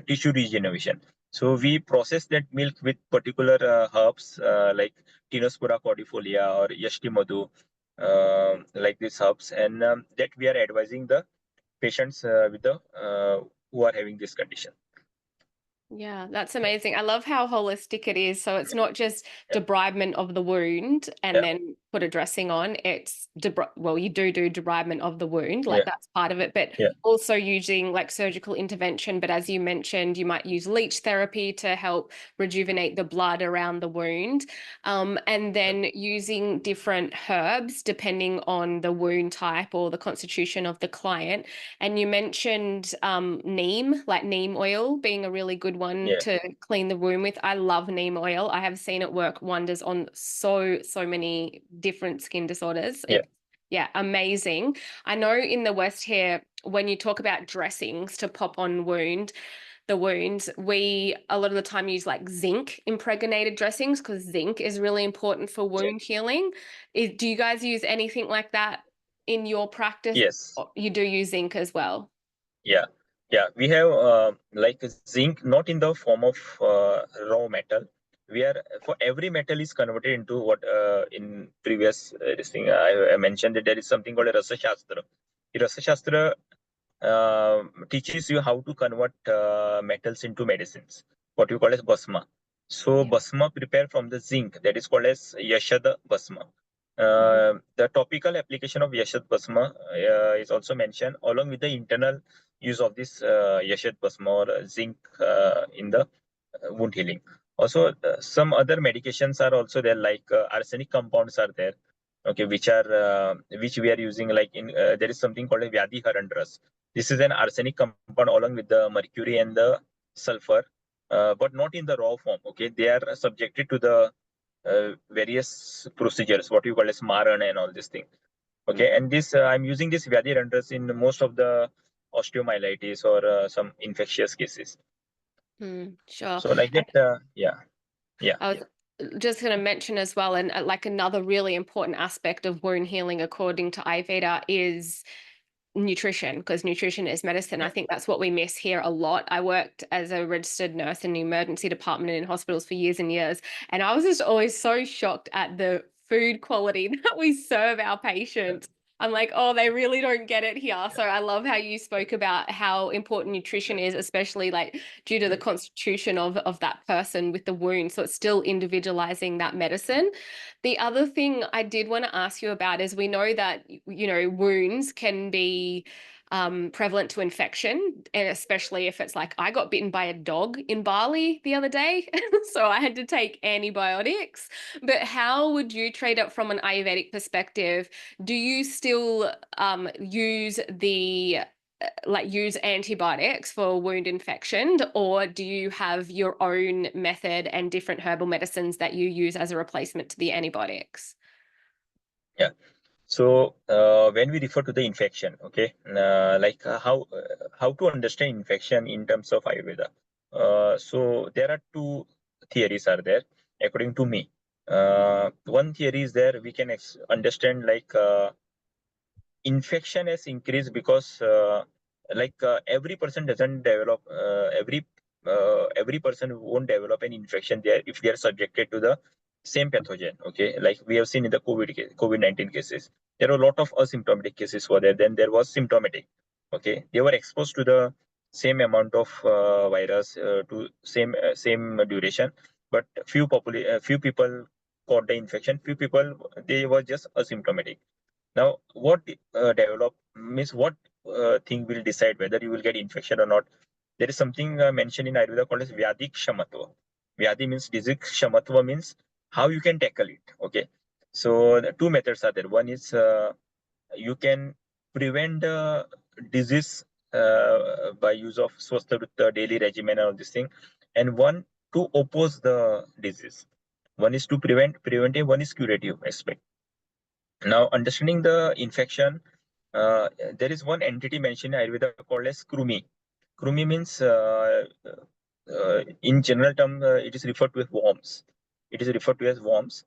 tissue regeneration. So we process that milk with particular herbs like Tinospora cordifolia or Yashtimadu, like these herbs, and that we are advising the patients with the who are having this condition. Yeah, that's amazing. I love how holistic it is. So it's not just Yeah, debridement of the wound and yeah, then put a dressing on. It's well, you do debridement of the wound, like yeah, that's part of it, but yeah, also using like surgical intervention. But as you mentioned, you might use leech therapy to help rejuvenate the blood around the wound, and then using different herbs depending on the wound type or the constitution of the client. And you mentioned neem, like neem oil being a really good one yeah, to clean the wound with. I love neem oil. I have seen it work wonders on so many different skin disorders. yeah, Yeah, amazing. I know in the West here, when you talk about dressings to pop on the wounds, we a lot of the time use like zinc impregnated dressings because zinc is really important for yeah. wound healing. Do you guys use anything like that in your practice? Yes. You do use zinc as well. Yeah, yeah. We have like zinc, not in the form of raw metal. We are for every metal is converted into what in previous this thing I mentioned that there is something called a Rasa Shastra. The Rasa Shastra teaches you how to convert metals into medicines, what you call as basma. So Yeah. basma prepared from the zinc, that is called as Yashad basma. Mhm. The topical application of Yashad basma is also mentioned along with the internal use of this Yashad basma or zinc in the wound healing. Also, some other medications are also there, like arsenic compounds are there. Okay, which we are using, like in there is something called a Vyadhi Harandras. This is an arsenic compound along with the mercury and the sulfur, but not in the raw form. Okay, they are subjected to the various procedures, what you call as Maran and all this thing. Okay, Mm. and this I'm using this Vyadhi Harandras in most of the osteomyelitis or some infectious cases. Sure. So like that, yeah, yeah, I was just going to mention as well, and like another really important aspect of wound healing, according to Ayurveda, is nutrition, because nutrition is medicine. I yeah, think that's what we miss here a lot. I worked as a registered nurse in the emergency department in hospitals for years and years, and I was just always so shocked at the food quality that we serve our patients. I'm like, oh, they really don't get it here. So I love how you spoke about how important nutrition is, especially like due to the constitution of that person with the wound. So it's still individualizing that medicine. The other thing I did want to ask you about is we know that, wounds can be prevalent to infection, and especially if it's like I got bitten by a dog in Bali the other day, so I had to take antibiotics. But how would you treat it from an Ayurvedic perspective? Do you still use use antibiotics for wound infection, or do you have your own method and different herbal medicines that you use as a replacement to the antibiotics? yeah. So when we refer to the infection, okay, how to understand infection in terms of Ayurveda. So there are two theories are there, according to me. One theory is there we can understand like infection has increased because every person doesn't develop every person won't develop an infection there if they are subjected to the same pathogen. Okay, like we have seen in the COVID-19 cases, there were a lot of asymptomatic cases were there, then there was symptomatic. Okay, they were exposed to the same amount of virus to same duration, but few people caught the infection, few people they were just asymptomatic. Now, what develop means what thing will decide whether you will get infection or not. There is something mentioned in Ayurveda called as Vyadi Kshamatva. Vyadi means disease, Kshamatva means how you can tackle it. Okay, so the two methods are there. One is you can prevent the disease by use of swasthya Vrutta, daily regimen, and all this thing, and one to oppose the disease. One is to preventive, one is curative aspect. Now, understanding the infection, there is one entity mentioned in Ayurveda called as Krumi. Krumi means, in general term, it is referred to as worms. it is referred to as worms.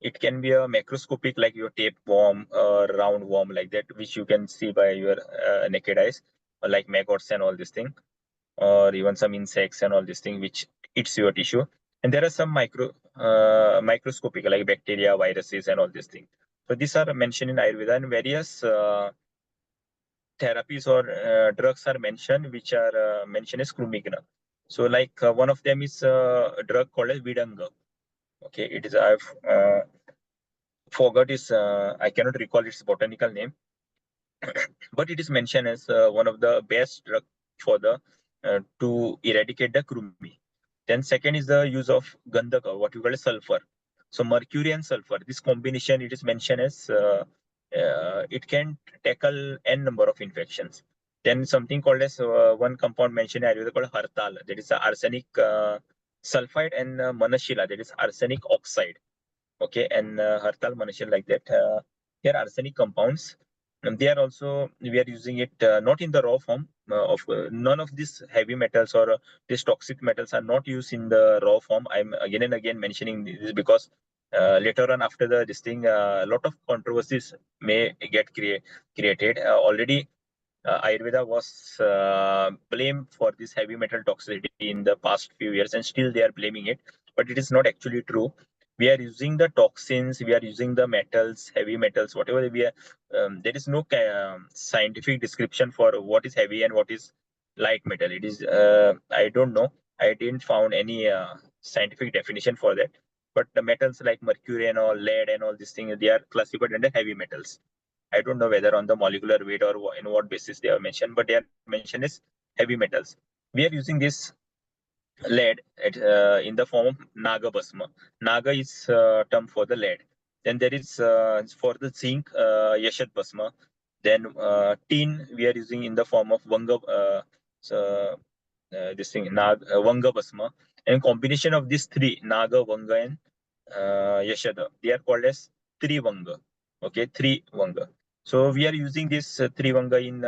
It can be a macroscopic, like your tapeworm, round worm like that, which you can see by your naked eyes, or like maggots and all this thing, or even some insects and all this thing, which eats your tissue. And there are some microscopic, like bacteria, viruses, and all these things. So these are mentioned in Ayurveda, and various therapies or drugs are mentioned, which are mentioned as Krumigna. So like one of them is a drug called as Vidanga. Okay, it is, I've forgot its, I cannot recall its botanical name, but it is mentioned as one of the best drug for the to eradicate the krumi. Then second is the use of gandhaka, what we call as sulfur. So mercury and sulfur, this combination, it is mentioned as it can tackle n number of infections. Then something called as one compound mentioned in Ayurveda called hartal, that is arsenic sulfide, and manashila, that is arsenic oxide. Okay, and hartal, manashil, like that. They are arsenic compounds. And they are also, we are using it not in the raw form of none of these heavy metals or these toxic metals are not used in the raw form. I'm again and again mentioning this because later on after this thing, a lot of controversies may get created. Already Ayurveda was blamed for this heavy metal toxicity in the past few years, and still they are blaming it. But it is not actually true. We are using the toxins, we are using the metals, heavy metals, whatever we are. There is no scientific description for what is heavy and what is light metal. It is, I don't know. I didn't found any scientific definition for that. But the metals like mercury and all, lead and all these things, they are classified under heavy metals. I don't know whether on the molecular weight or in what basis they are mentioned, but they are mentioned as heavy metals. We are using this lead in the form of Naga Basma. Naga is term for the lead. Then there is for the zinc, Yashat Basma. Then tin we are using in the form of Vanga, so, this thing, Vanga Basma. And combination of these three, Naga, Vanga, and Yashada, they are called as Trivanga. Okay, Trivanga. So we are using this Trivanga in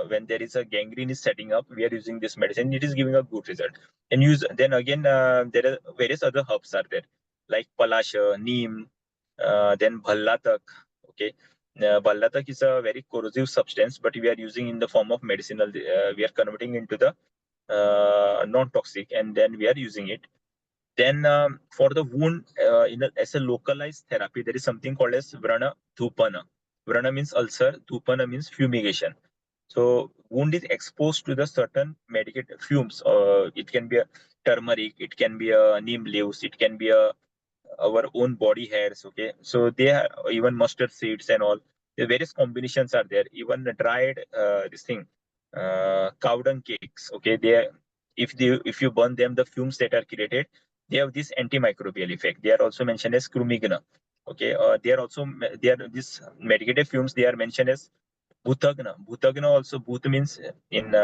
when there is a gangrene is setting up. We are using this medicine. It is giving a good result. And use then again there are various other herbs are there, like Palasha, Neem, then Bhallatak. Okay, Bhallatak is a very corrosive substance, but we are using in the form of medicinal. We are converting into the non-toxic, and then we are using it. Then for the wound, as a localized therapy, there is something called as Vrana Dhupana. Vrana means ulcer, Dhupana means fumigation. So wound is exposed to the certain medicated fumes. It can be a turmeric, it can be a neem leaves, it can be a our own body hairs. Okay, so they are even mustard seeds and all. The various combinations are there. Even the dried this thing, cow dung cakes. Okay, they, if you burn them, the fumes that are created, they have this antimicrobial effect. They are also mentioned as Krumigna. Okay, they are also, they are this medicated fumes. They are mentioned as Bhutagna. Bhutagna also, Bhut means in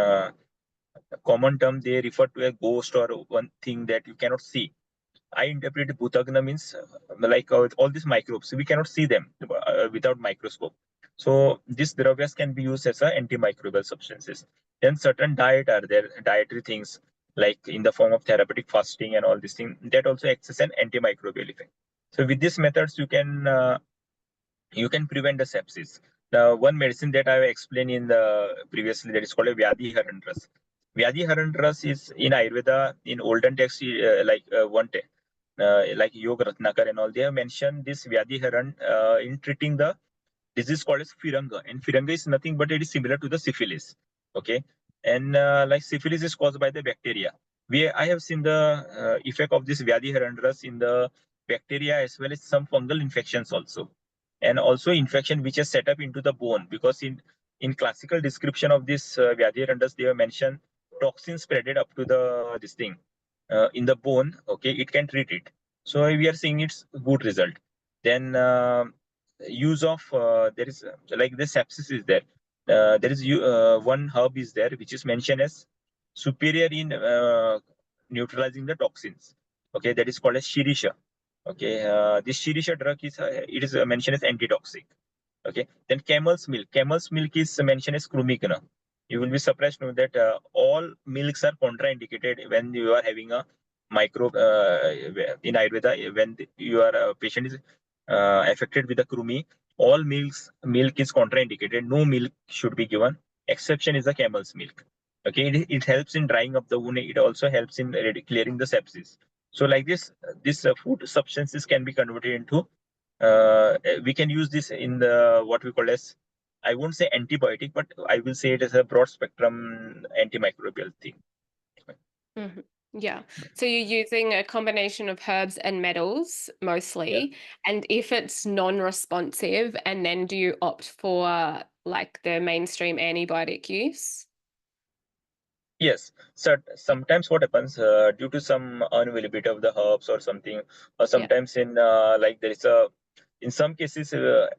common term they refer to a ghost or one thing that you cannot see. I interpret Bhutagna means like all these microbes, we cannot see them without microscope. So these dravyas can be used as antimicrobial substances. Then certain diet are there, dietary things like in the form of therapeutic fasting and all these things that also acts as an antimicrobial effect. So with these methods, you can prevent the sepsis. Now, one medicine that I explained in the previously, that is called a Vyadhi Haranras. Vyadhi Haranras is in Ayurveda in olden texts, like Yoga Ratnakar and all. They have mentioned this Vyadhi Haran in treating the disease called as Firanga. And Firanga is nothing but it is similar to the syphilis. Okay, and like syphilis is caused by the bacteria. I have seen the effect of this Vyadhi Haranras in the bacteria as well as some fungal infections also, and also infection which is set up into the bone, because in classical description of this Vyadhi Haranras, they have mentioned toxins spreaded up to the this thing in the bone. Okay, it can treat it. So we are seeing its good result. Then use of there is like the sepsis is there. There is one herb is there which is mentioned as superior in neutralizing the toxins. Okay, that is called as Shirisha. Okay, this Shirisha drug is it is mentioned as antitoxic. Okay, then camel's milk. Camel's milk is mentioned as Krumigna. You will be surprised to know that all milks are contraindicated when you are having a microbe in Ayurveda. When your patient is affected with the krumi, all milk is contraindicated. No milk should be given. Exception is the camel's milk. Okay, it helps in drying up the wound. It also helps in clearing the sepsis. So like this food substances can be converted into. We can use this in the what we call as, I won't say antibiotic, but I will say it as a broad spectrum antimicrobial thing. Mhm. Yeah. So you're using a combination of herbs and metals mostly. And if it's non-responsive, and then do you opt for like the mainstream antibiotic use? Yes. So sometimes what happens due to some unavailability of the herbs or something, or Yeah. sometimes in like there is a, in some cases,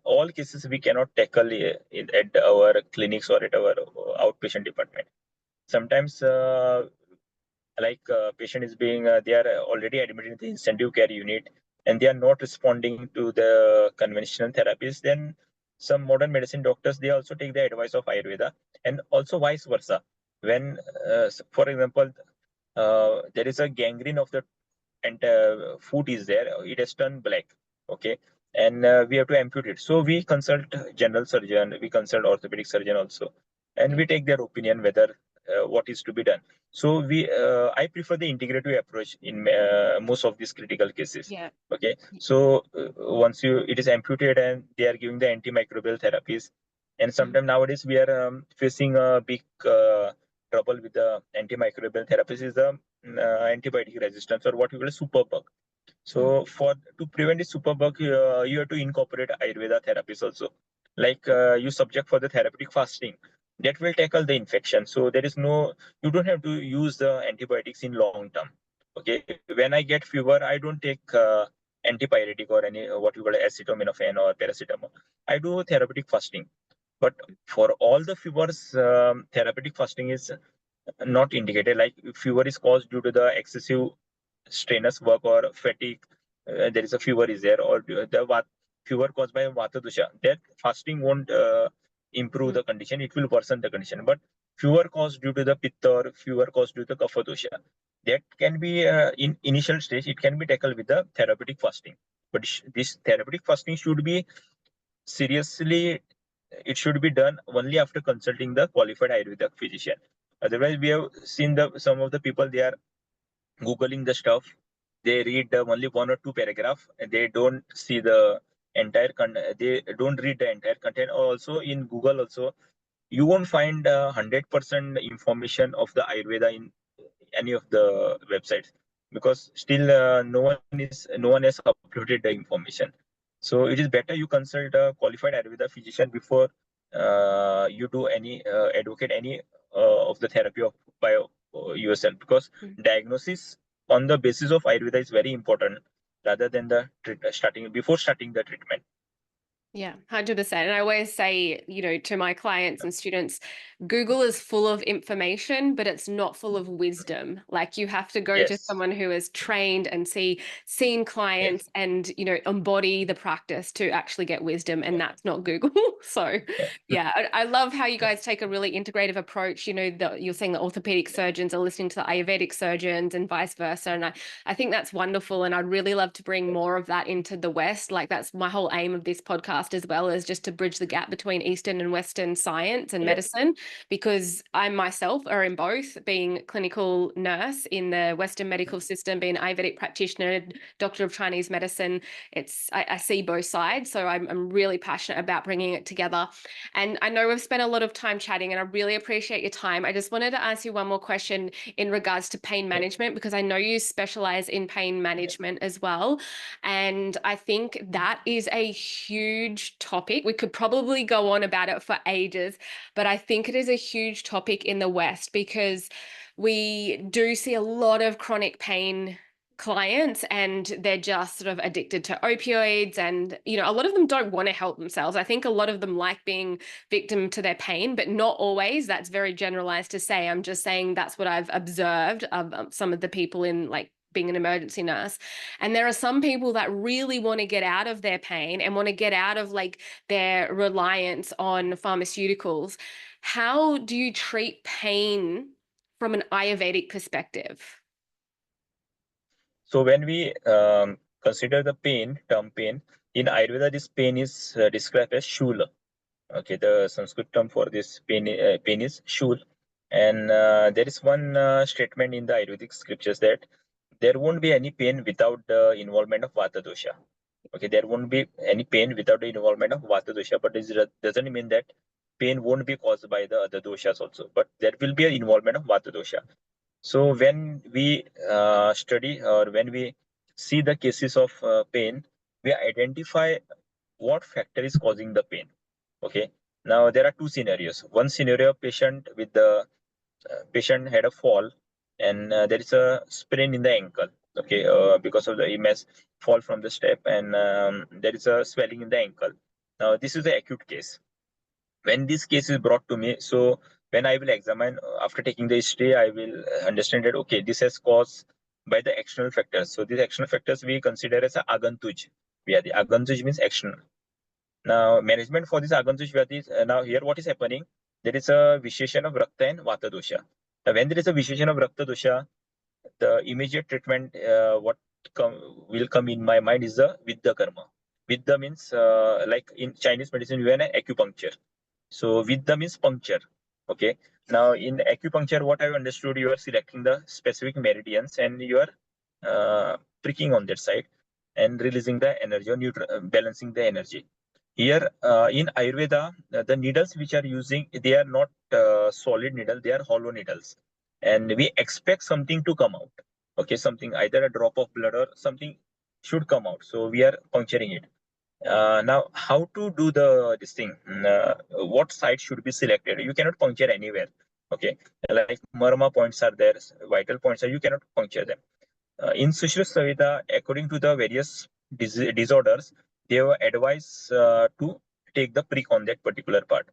all cases we cannot tackle at our clinics or at our outpatient department. Sometimes patient is being they are already admitted in the intensive care unit and they are not responding to the conventional therapies, then some modern medicine doctors, they also take the advice of Ayurveda, and also vice versa. When for example there is a gangrene of the, and foot is there, it has turned black, okay, and we have to amputate, so we consult general surgeon, we consult orthopedic surgeon also, and Yeah. we take their opinion whether what is to be done. So I prefer the integrative approach in most of these critical cases. Yeah. Okay, so once it is amputated and they are giving the antimicrobial therapies, and Mhm. sometimes nowadays we are facing a big trouble with the antimicrobial therapies is the antibiotic resistance, or what we call a superbug. Mhm. So for to prevent the superbug, you have to incorporate Ayurveda therapies also. Like you subject for the therapeutic fasting, that will tackle the infection. So there is no, you don't have to use the antibiotics in long term. Okay, when I get fever, I don't take antipyretic or any what you call acetaminophen or paracetamol. I do therapeutic fasting. But for all the fevers, therapeutic fasting is not indicated. Like if fever is caused due to the excessive strenuous work or fatigue, there is a fever is there, or fever caused by vata dosha, that fasting won't improve Mhm. the condition, it will worsen the condition. But fever caused due to the pitta or fever caused due to the kapha dosha, that can be in initial stage, it can be tackled with the therapeutic fasting. But this therapeutic fasting should be seriously, it should be done only after consulting the qualified Ayurvedic physician. Otherwise, we have seen the some of the people, they are googling the stuff, they read only one or two paragraph, and they don't see the entire they don't read the entire content. Also in Google also, you won't find 100% information of the Ayurveda in any of the websites, because still no one has uploaded the information. So it is better you consult a qualified Ayurveda physician before you do any advocate any of the therapy of by yourself, because Mhm. diagnosis on the basis of Ayurveda is very important rather than the starting before starting the treatment. Yeah, 100%. And I always say, to my clients and students, Google is full of information, but it's not full of wisdom. Like you have to go to Yes, someone who is trained and seen yes, clients and, embody the practice to actually get wisdom. And yeah, that's not Google. So yeah, yeah, I love how you guys take a really integrative approach. You're saying the orthopedic surgeons are listening to the Ayurvedic surgeons and vice versa. And I think that's wonderful. And I'd really love to bring more of that into the West. Like that's my whole aim of this podcast as well, is just to bridge the gap between Eastern and Western science and yeah, medicine, because I myself are in both, being clinical nurse in the Western medical system, being an Ayurvedic practitioner, doctor of Chinese medicine. I see both sides. So I'm really passionate about bringing it together. And I know we've spent a lot of time chatting and I really appreciate your time. I just wanted to ask you one more question in regards to pain yeah, management, because I know you specialize in pain yeah, management as well. And I think that is a huge topic. We could probably go on about it for ages, but I think it is a huge topic in the West because we do see a lot of chronic pain clients and they're just sort of addicted to opioids, and a lot of them don't want to help themselves. I think a lot of them like being victim to their pain, but not always. That's very generalized to say. I'm just saying that's what I've observed of some of the people in like being an emergency nurse. And there are some people that really want to get out of their pain and want to get out of like their reliance on pharmaceuticals. How do you treat pain from an Ayurvedic perspective? So when we consider the term pain, in Ayurveda, this pain is described as shula. Okay, the Sanskrit term for this pain is shul. And there is one statement in the Ayurvedic scriptures that there won't be any pain without the involvement of Vata dosha. Okay, there won't be any pain without the involvement of Vata dosha, but this doesn't mean that pain won't be caused by the other doshas also, but there will be an involvement of Vata dosha. So when we study or when we see the cases of pain, we identify what factor is causing the pain. Okay. Now there are two scenarios. One scenario, patient had a fall, and there is a sprain in the ankle. Okay, because of the MS fall from the step, and there is a swelling in the ankle. Now this is the acute case. When this case is brought to me, so when I will examine after taking the history, I will understand that okay, this has caused by the external factors. So these external factors we consider as a agantuj. The agantuj means external. Now, management for this Agantush Vyadhi, now here what is happening? There is a Visheshan of Rakta and Vata dosha. Now, when there is a Visheshan of Rakta dosha, the immediate treatment, what will come in my mind is the Vidya karma. Vidya means, like in Chinese medicine, we have an acupuncture. So Vidya means puncture. Okay. Now, in acupuncture, what I've understood, you are selecting the specific meridians and you are pricking on that side and releasing the energy or balancing the energy. Here in Ayurveda, the needles which are using, they are not solid needles, they are hollow needles. And we expect something to come out. Okay, something, either a drop of blood or something should come out. So we are puncturing it. Now, how to do this thing? What site should be selected? You cannot puncture anywhere. Okay, like marma points are there, vital points are, you cannot puncture them. In Sushruta Savita, according to the various disorders, they were advised to take the prick on that particular part.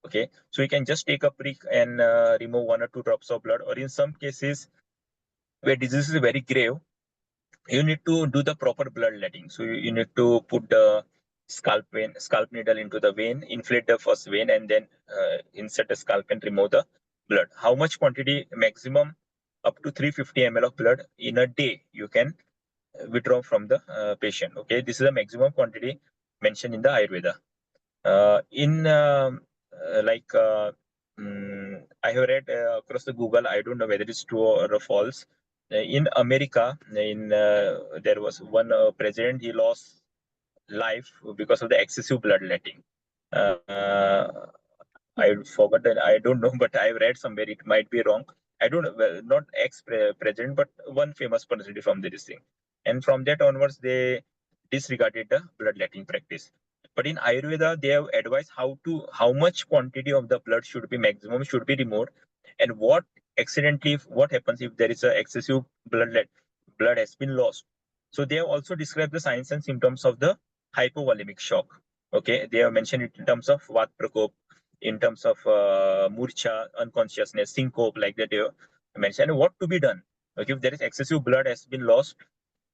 Okay, so you can just take a prick and remove 1 or 2 drops of blood, or in some cases where disease is very grave, you need to do the proper bloodletting. So you need to put the scalp needle into the vein, inflate the first vein, and then insert a scalp and remove the blood. How much quantity? Maximum up to 350 ml of blood in a day you can withdraw from the patient. Okay, this is the maximum quantity mentioned in the Ayurveda. In like I have read across the Google. I don't know whether it's true or false. In America, there was one president. He lost life because of the excessive bloodletting. I forgot that. I don't know, but I read somewhere. It might be wrong. I don't know. Well, not ex-president, but one famous personality from this thing. And from that onwards, they disregarded the bloodletting practice. But in Ayurveda, they have advised how much quantity of the blood should be maximum should be removed, and what happens if there is a excessive blood has been lost. So they have also described the signs and symptoms of the hypovolemic shock. Okay, they have mentioned it in terms of Vat Prakop, in terms of murcha, unconsciousness, syncope, like that they have mentioned. What to be done? Okay, if there is excessive blood has been lost,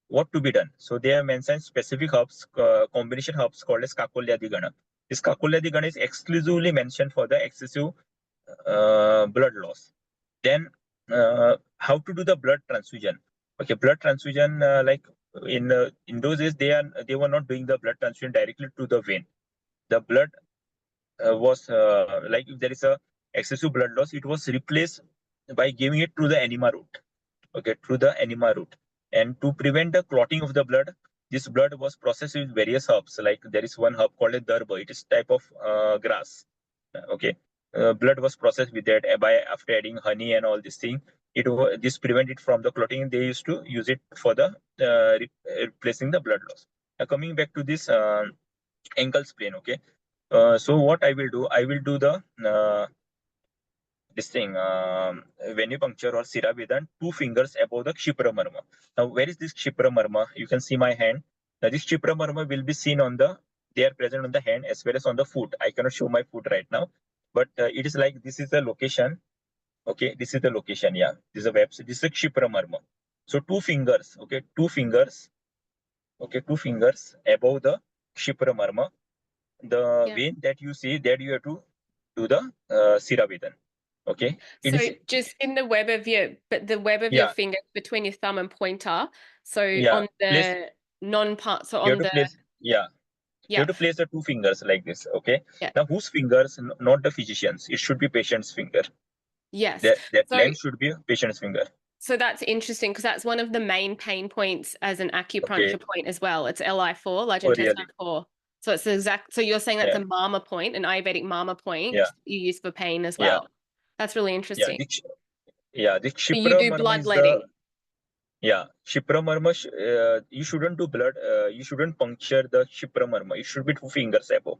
what to be done? So they have mentioned specific herbs, combination herbs called as Kakolyadigana. This Kakolyadigana is exclusively mentioned for the excessive blood loss. Then how to do the blood transfusion? Okay, blood transfusion, like in those days, they were not doing the blood transfusion directly to the vein. The blood was like if there is a excessive blood loss, it was replaced by giving it through the enema route. Okay, through the enema route. And to prevent the clotting of the blood, this blood was processed with various herbs. Like there is one herb called a darba. It is type of grass. Okay, blood was processed with that by after adding honey and all this thing. This prevented from the clotting. They used to use it for the replacing the blood loss. Now coming back to this ankle sprain. Okay, so what I will do, I will do the this thing venipuncture or siravedan 2 fingers above the Kshipra marma. Now where is this Kshipra marma? You can see my hand. Now this Kshipra marma will be seen on the, they are present on the hand as well as on the foot. I cannot show my foot right now, but it is like this is the location. Okay, this is the location. Yeah, this is a website. This is the Kshipra marma. So 2 fingers. Okay, 2 fingers. Okay, 2 fingers above the Kshipra marma. The Yeah. vein that you see, that you have to do the siravedan. Okay, it So is, just in the web of your yeah, finger between your thumb and pointer. So yeah. on Place, the non-part, so you have on to the, place, yeah, you yeah, have to place the two fingers like this. Okay. yeah, Now, whose fingers? Not the physician's. It should be patient's finger. yes. That So length should be patient's finger. so that's interesting because that's one of the main pain points as an Okay. acupuncture point as well. It's LI4, large Oh, intestine really? 4. So it's the exact, so you're saying that's Yeah. a mama point, an Ayurvedic mama Yeah. point you use for pain as Yeah. well. That's really Yeah. interesting. The So you Kshipra do Marma is the, bloodletting. yeah, Kshipra Marma. You shouldn't do blood. You shouldn't puncture the Kshipra Marma. It should be two fingers above.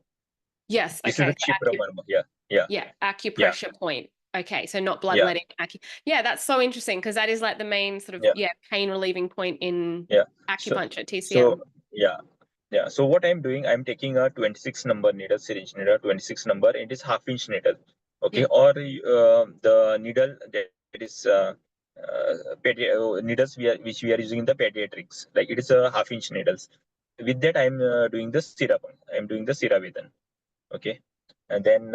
Yes, This is okay. the Kshipra Marma. Yeah. Yeah. Yeah, Yeah. acupressure point. Okay, so not Yeah. bloodletting. Yeah, that's so interesting because that is like the main sort of Yeah. pain relieving point in Yeah. So, acupuncture, so TCM. yeah. Yeah. So what I'm doing, I'm taking a 26 number needle, syringe needle, 26 number. It is half-inch needle. Okay. Yeah. Or the needle that is needles which we are using in the pediatrics. Like it is a half-inch needles. With that, I'm doing the Sira. I'm doing the Sira Vedan. Okay. And then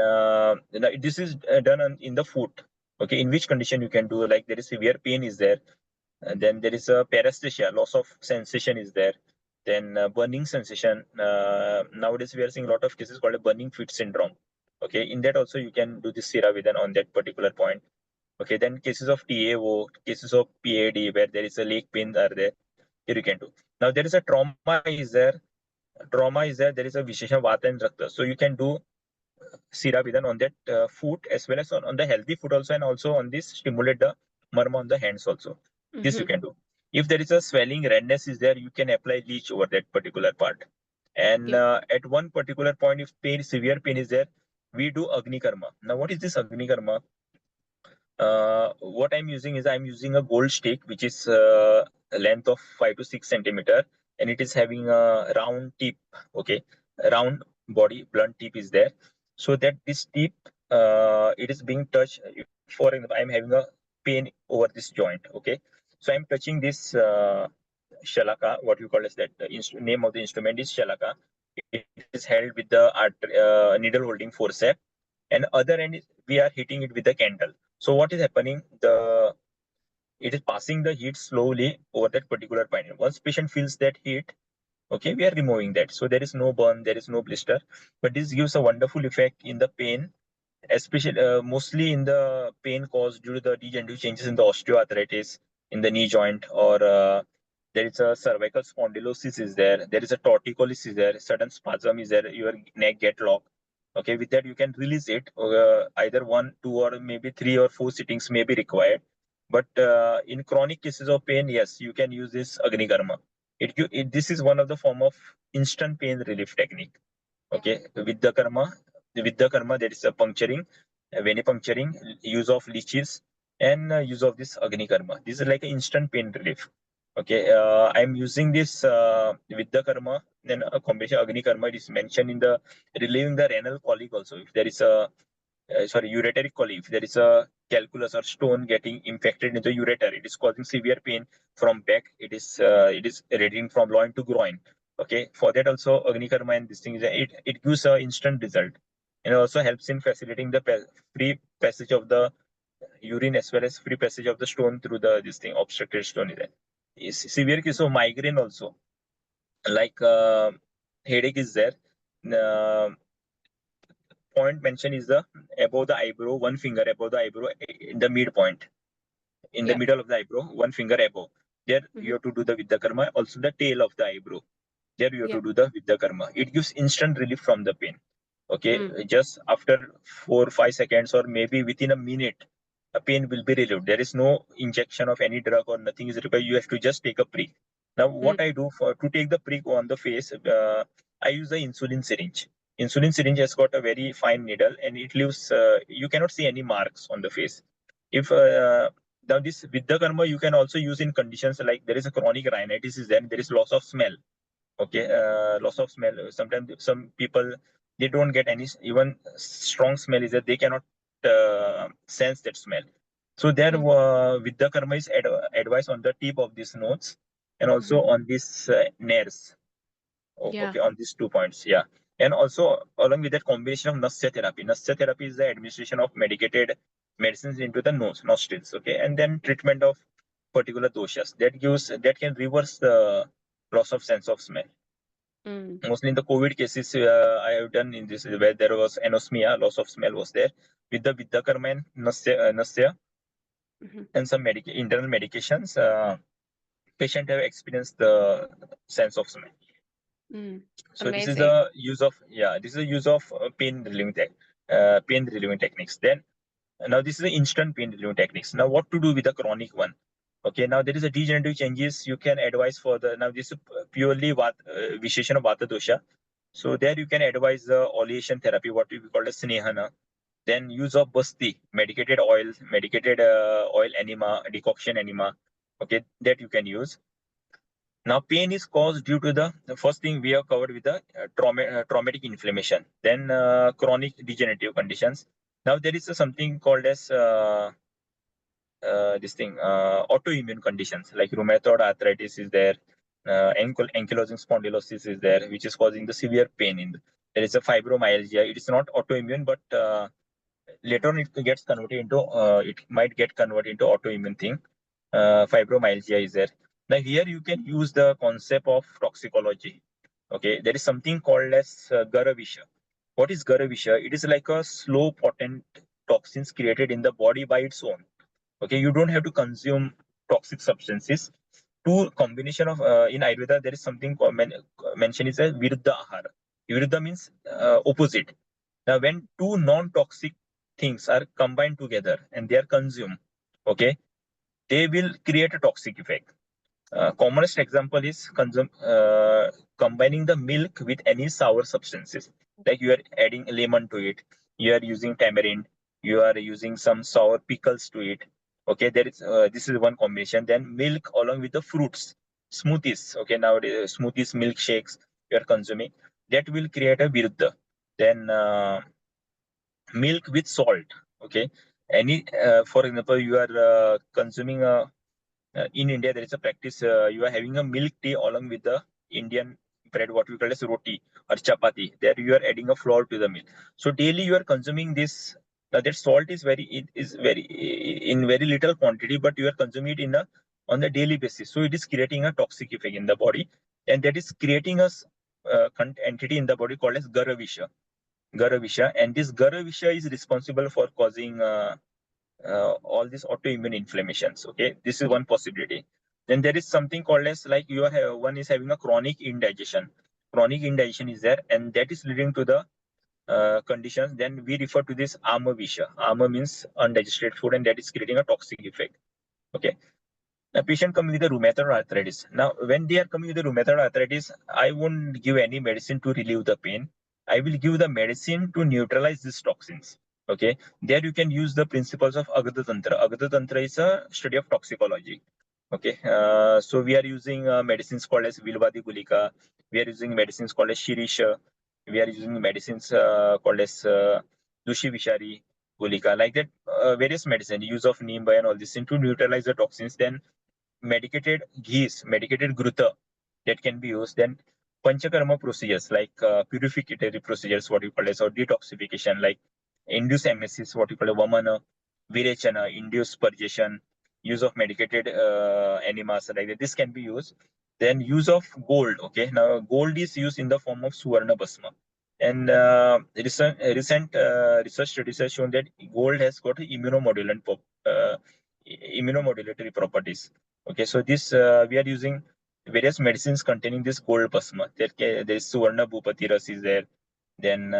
this is done in the foot. Okay. In which condition you can do, like there is severe pain is there, and then there is a paresthesia, loss of sensation is there. Then burning sensation. Nowadays we are seeing a lot of cases called a burning feet syndrome. Okay, in that also you can do this Siravidan on that particular point. Okay, then cases of TAO, cases of PAD where there is a leg pain are there. Here you can do. Now there is a trauma is there. Trauma is there. There is a Vishesha Vata and Rakta. So you can do Siravidan on that foot as well as on the healthy foot also, and also on this stimulate the marma on the hands also. This you Hmm. can do. If there is a swelling, redness is there, you can apply leech over that particular part. And Yeah. at one particular point, if pain, severe pain is there, we do Agni Karma. Now, what is this Agni Karma? What I'm using is I'm using a gold stick, which is a length of 5 to 6 centimeter, and it is having a round tip. Okay, a round body, blunt tip is there, so that this tip it is being touched. For example, I'm having a pain over this joint. Okay, so I'm touching this shalaka. What you call as that? The name of the instrument is shalaka. It is held with the needle holding forceps, and other end we are hitting it with the candle. So what is happening? It is passing the heat slowly over that particular point. Once patient feels that heat, okay, we are removing that. So there is no burn, there is no blister, but this gives a wonderful effect in the pain, especially mostly in the pain caused due to the degenerative changes in the osteoarthritis in the knee joint, or there is a cervical spondylosis is there, there is a torticollis is there, sudden spasm is there, your neck get locked. Okay, with that you can release it. Either one, two, or maybe 3 or 4 sittings may be required. But in chronic cases of pain, yes, you can use this Agni Karma. This is one of the form of instant pain relief technique. Okay, with the karma, there is a puncturing, venipuncturing, use of leeches, and use of this Agni Karma. This is like an instant pain relief. Okay, I'm using this with the karma. Then a combination Agni Karma, it is mentioned in the relieving the renal colic also. If there is a ureteric colic, if there is a calculus or stone getting infected in the ureter, it is causing severe pain from back. It is radiating from loin to groin. Okay, for that also Agni Karma and this thing it gives a instant result, and it also helps in facilitating the free passage of the urine as well as free passage of the stone through the this thing obstructed stone is there. Severe case of migraine also, like headache is there. Uh, Point mentioned is the above the eyebrow, one finger above the eyebrow, in the midpoint, in the Yeah. middle of the eyebrow, one finger above. There you Hmm. have to do the Vidya Karma. Also the tail of the eyebrow. There you have Yeah. to do the Vidya Karma. It gives instant relief from the pain. Okay, Mm. just after 4 or 5 seconds, or maybe within a minute, a pain will be relieved. There is no injection of any drug or nothing is required. You have to just take a prick. Now, Mm. what I do for to take the prick on the face, I use the insulin syringe. Insulin syringe has got a very fine needle, and it leaves. You cannot see any marks on the face. If now this Vidya Karma you can also use in conditions like there is a chronic rhinitis is there is loss of smell. Okay, loss of smell. Sometimes some people they don't get any even strong smell is that they cannot sense that smell. So there Mm. with the karma is advice on the tip of these nodes, and also Mhm. on this nares. Yeah. Okay, on these 2 points, yeah. And also along with that combination of nasya therapy. Nasya therapy is the administration of medicated medicines into the nostrils, okay, and then treatment of particular doshas that can reverse the loss of sense of smell. Mostly in the COVID cases, I have done in this where there was anosmia, loss of smell was there with the Vidyakarma and Nasya and some internal medications. Patient have experienced the sense of smell. So this is Amazing. the use of pain relieving techniques. Then now this is the instant pain relieving techniques. Now what to do with the chronic one? Okay, now there is a degenerative changes you can advise for the now this is purely Visheshana Vata dosha. So there you can advise the oleation therapy, what we call as Snehana. Then use of Basti, medicated oil enema, decoction enema. Okay, that you can use. Now, pain is caused due to the first thing we have covered with the traumatic inflammation, then chronic degenerative conditions. Now, there is something called as autoimmune conditions like rheumatoid arthritis is there, ankylosing spondylosis is there, which is causing the severe pain. There is a fibromyalgia. It is not autoimmune, but later on it might get converted into autoimmune thing. Fibromyalgia is there. Now here you can use the concept of toxicology. Okay, there is something called as Garavisha. What is Garavisha? It is like a slow potent toxins created in the body by its own. Okay, you don't have to consume toxic substances. Two combination of in Ayurveda there is something mentioned is a Viruddha Ahara. Viruddha means opposite. Now when two non-toxic things are combined together and they are consumed, okay, they will create a toxic effect. Commonest example is combining the milk with any sour substances. Like you are adding lemon to it, you are using tamarind, you are using some sour pickles to it. Okay, there is this is one combination. Then milk along with the fruits, smoothies. Okay, nowadays smoothies, milkshakes you are consuming, that will create a viruddha. Then milk with salt. Okay, for example, you are consuming a in India, there is a practice. You are having a milk tea along with the Indian bread, what we call as roti or chapati. There you are adding a flour to the milk. So daily you are consuming this. Now that salt is very in very little quantity, but you are consuming it on the daily basis. So it is creating a toxic effect in the body, and that is creating a entity in the body called as Garavisha, and this Garavisha is responsible for causing all these autoimmune inflammations. Okay, this is one possibility. Then there is something called as like one is having a chronic indigestion. Chronic indigestion is there, and that is leading to the conditions. Then we refer to this Amavisha. Ama means undigested food, and that is creating a toxic effect. Okay. A patient coming with a rheumatoid arthritis. Now, when they are coming with a rheumatoid arthritis, I won't give any medicine to relieve the pain. I will give the medicine to neutralize these toxins. Okay, there you can use the principles of Agata Tantra. Agata Tantra is a study of toxicology. Okay, so we are using medicines called as Vilvadi Gulika. We are using medicines called as Shirisha. We are using medicines called as Dushi Vishari Gulika. Like that, various medicine, use of Nimba and all this to neutralize the toxins. Then medicated ghees, medicated gruta that can be used. Then panchakarma procedures like purificatory procedures, what you call as, or detoxification, like induced emesis, what you call a vamana, virechana, induced purgation, use of medicated enemas like that. This can be used. Then use of gold. Okay, now gold is used in the form of suvarna basma. And recent research studies have shown that gold has got immunomodulatory properties. Okay, so this we are using various medicines containing this gold plasma. There is Suvarna Bhupati Ras is there. Then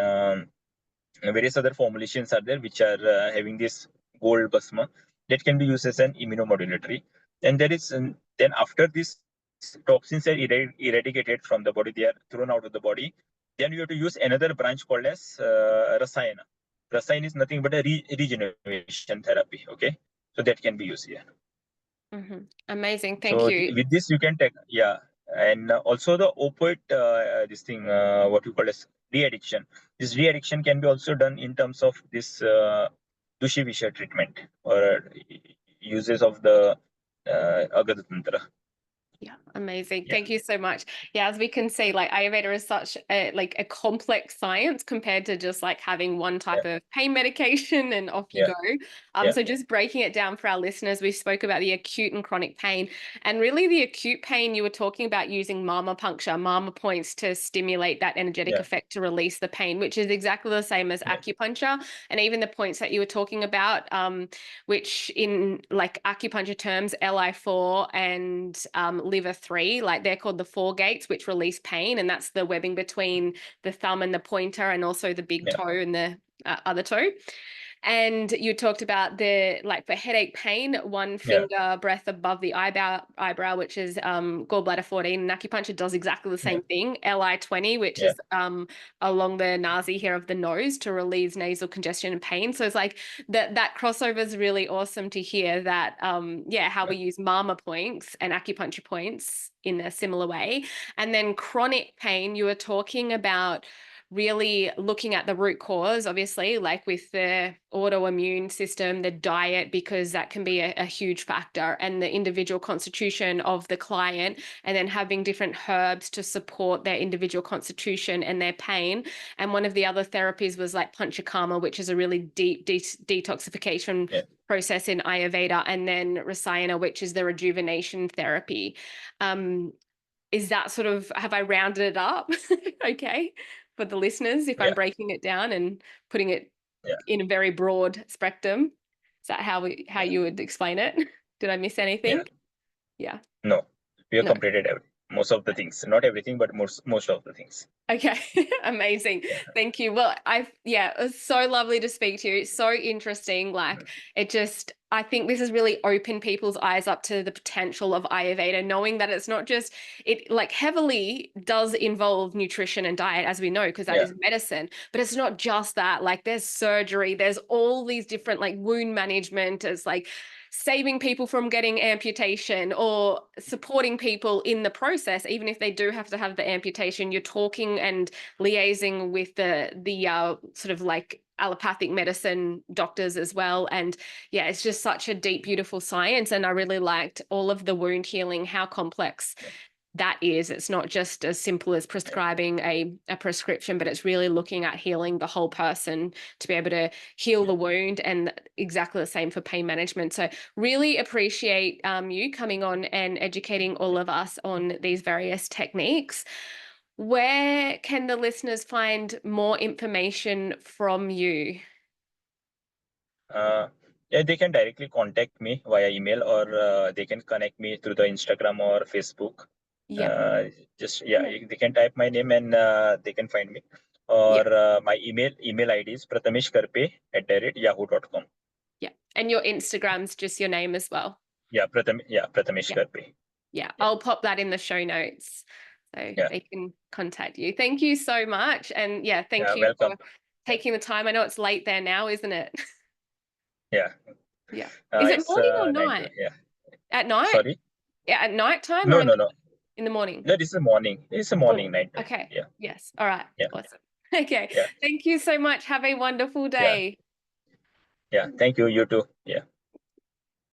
various other formulations are there which are having this gold plasma that can be used as an immunomodulatory. And there is then after these toxins are eradicated from the body, they are thrown out of the body. Then you have to use another branch called as Rasayana. Rasayana is nothing but a regeneration therapy. Okay, so that can be used here. Amazing. So Thank you. with this you can take, yeah, and also the opioid this thing what we call as de-addiction. This de-addiction can be also done in terms of this Dushi Visha treatment or uses of the Agata Tantra. Yeah, amazing. Yeah, Thank you so much. Yeah, as we can see, like Ayurveda is such a like a complex science compared to just like having one yeah, type of pain medication and off you yeah, go. yeah, So just breaking it down for our listeners, we spoke about the acute and chronic pain. And really the acute pain, you were talking about using mama puncture, mama points to stimulate that energetic yeah, effect to release the pain, which is exactly the same as yeah, acupuncture. And even the points that you were talking about, which in like acupuncture terms, Li4 and liver 3, like they're called the four gates, which release pain. And that's the webbing between the thumb and the pointer, and also the big yeah, toe and the other toe. And you talked about the like for headache pain, one yeah, finger breath above the eyebrow, which is gallbladder 14. And acupuncture does exactly the yeah, same thing. Li20, which yeah, is along the nasi here of the nose to relieve nasal congestion and pain. So it's like that crossover is really awesome to hear that yeah, how yeah, we use mama points and acupuncture points in a similar way. And then chronic pain, you were talking about really looking at the root cause, obviously, like with the autoimmune system, the diet, because that can be a huge factor, and the individual constitution of the client, and then having different herbs to support their individual constitution and their pain. And one of the other therapies was like panchakarma, which is a really deep detoxification yeah, process in Ayurveda, and then rasayana, which is the rejuvenation therapy. Is that sort of, have I rounded it up? Okay, for the listeners, if I'm yeah, breaking it down and putting it yeah, in a very broad spectrum, is that how yeah, you would explain it? Did I miss yeah. anything? Yeah. No, we have No. completed most of the things. Not everything, but most of the things. Okay, amazing. Yeah, Thank you. Well, yeah, it was so lovely to speak to you. It's so interesting. Like, it just, I think this has really opened people's eyes up to the potential of Ayurveda, knowing that it's not just, it like heavily does involve nutrition and diet, as we know, because that yeah, is medicine, but it's not just that. Like, there's surgery, there's all these different, like, wound management, it's like, saving people from getting amputation or supporting people in the process, even if they do have to have the amputation. You're talking and liaising with the sort of like allopathic medicine doctors as well. And yeah, it's just such a deep, beautiful science. And I really liked all of the wound healing, how complex yeah, that is. It's not just as simple as yeah, prescribing a prescription, but it's really looking at healing the whole person to be able to heal yeah. the wound, and exactly the same for pain management. So really appreciate you coming on and educating all of us on these various techniques. Where can the listeners find more information from you? Uh, yeah, they can directly contact me via email, or they can connect me through the Instagram or Facebook. Yeah. Uh, just yeah, Yeah. they can type my name and they can find me. Yeah. Or my email ID is prathameshkarpe@yahoo.com. Yeah. And your Instagram's just your name as well. Yeah, Prathamesh Yeah. Karpe. Yeah, Yeah, I'll pop that in the show notes so yeah, they can contact you. Thank you so much. And yeah, thank yeah. you Welcome. for Yeah, taking the time. I know it's late there now, isn't it? yeah. Yeah. Is it It's morning or 9 to night? yeah. At night? Sorry. Yeah, at night time or No, no, no. in the morning? No, this is morning. It's a Oh, morning, 9 to. okay. Yeah, Yes. All right. yeah, Awesome. Okay. yeah, Thank you so much. Have a wonderful yeah, day. yeah. Thank you. You too. Yeah.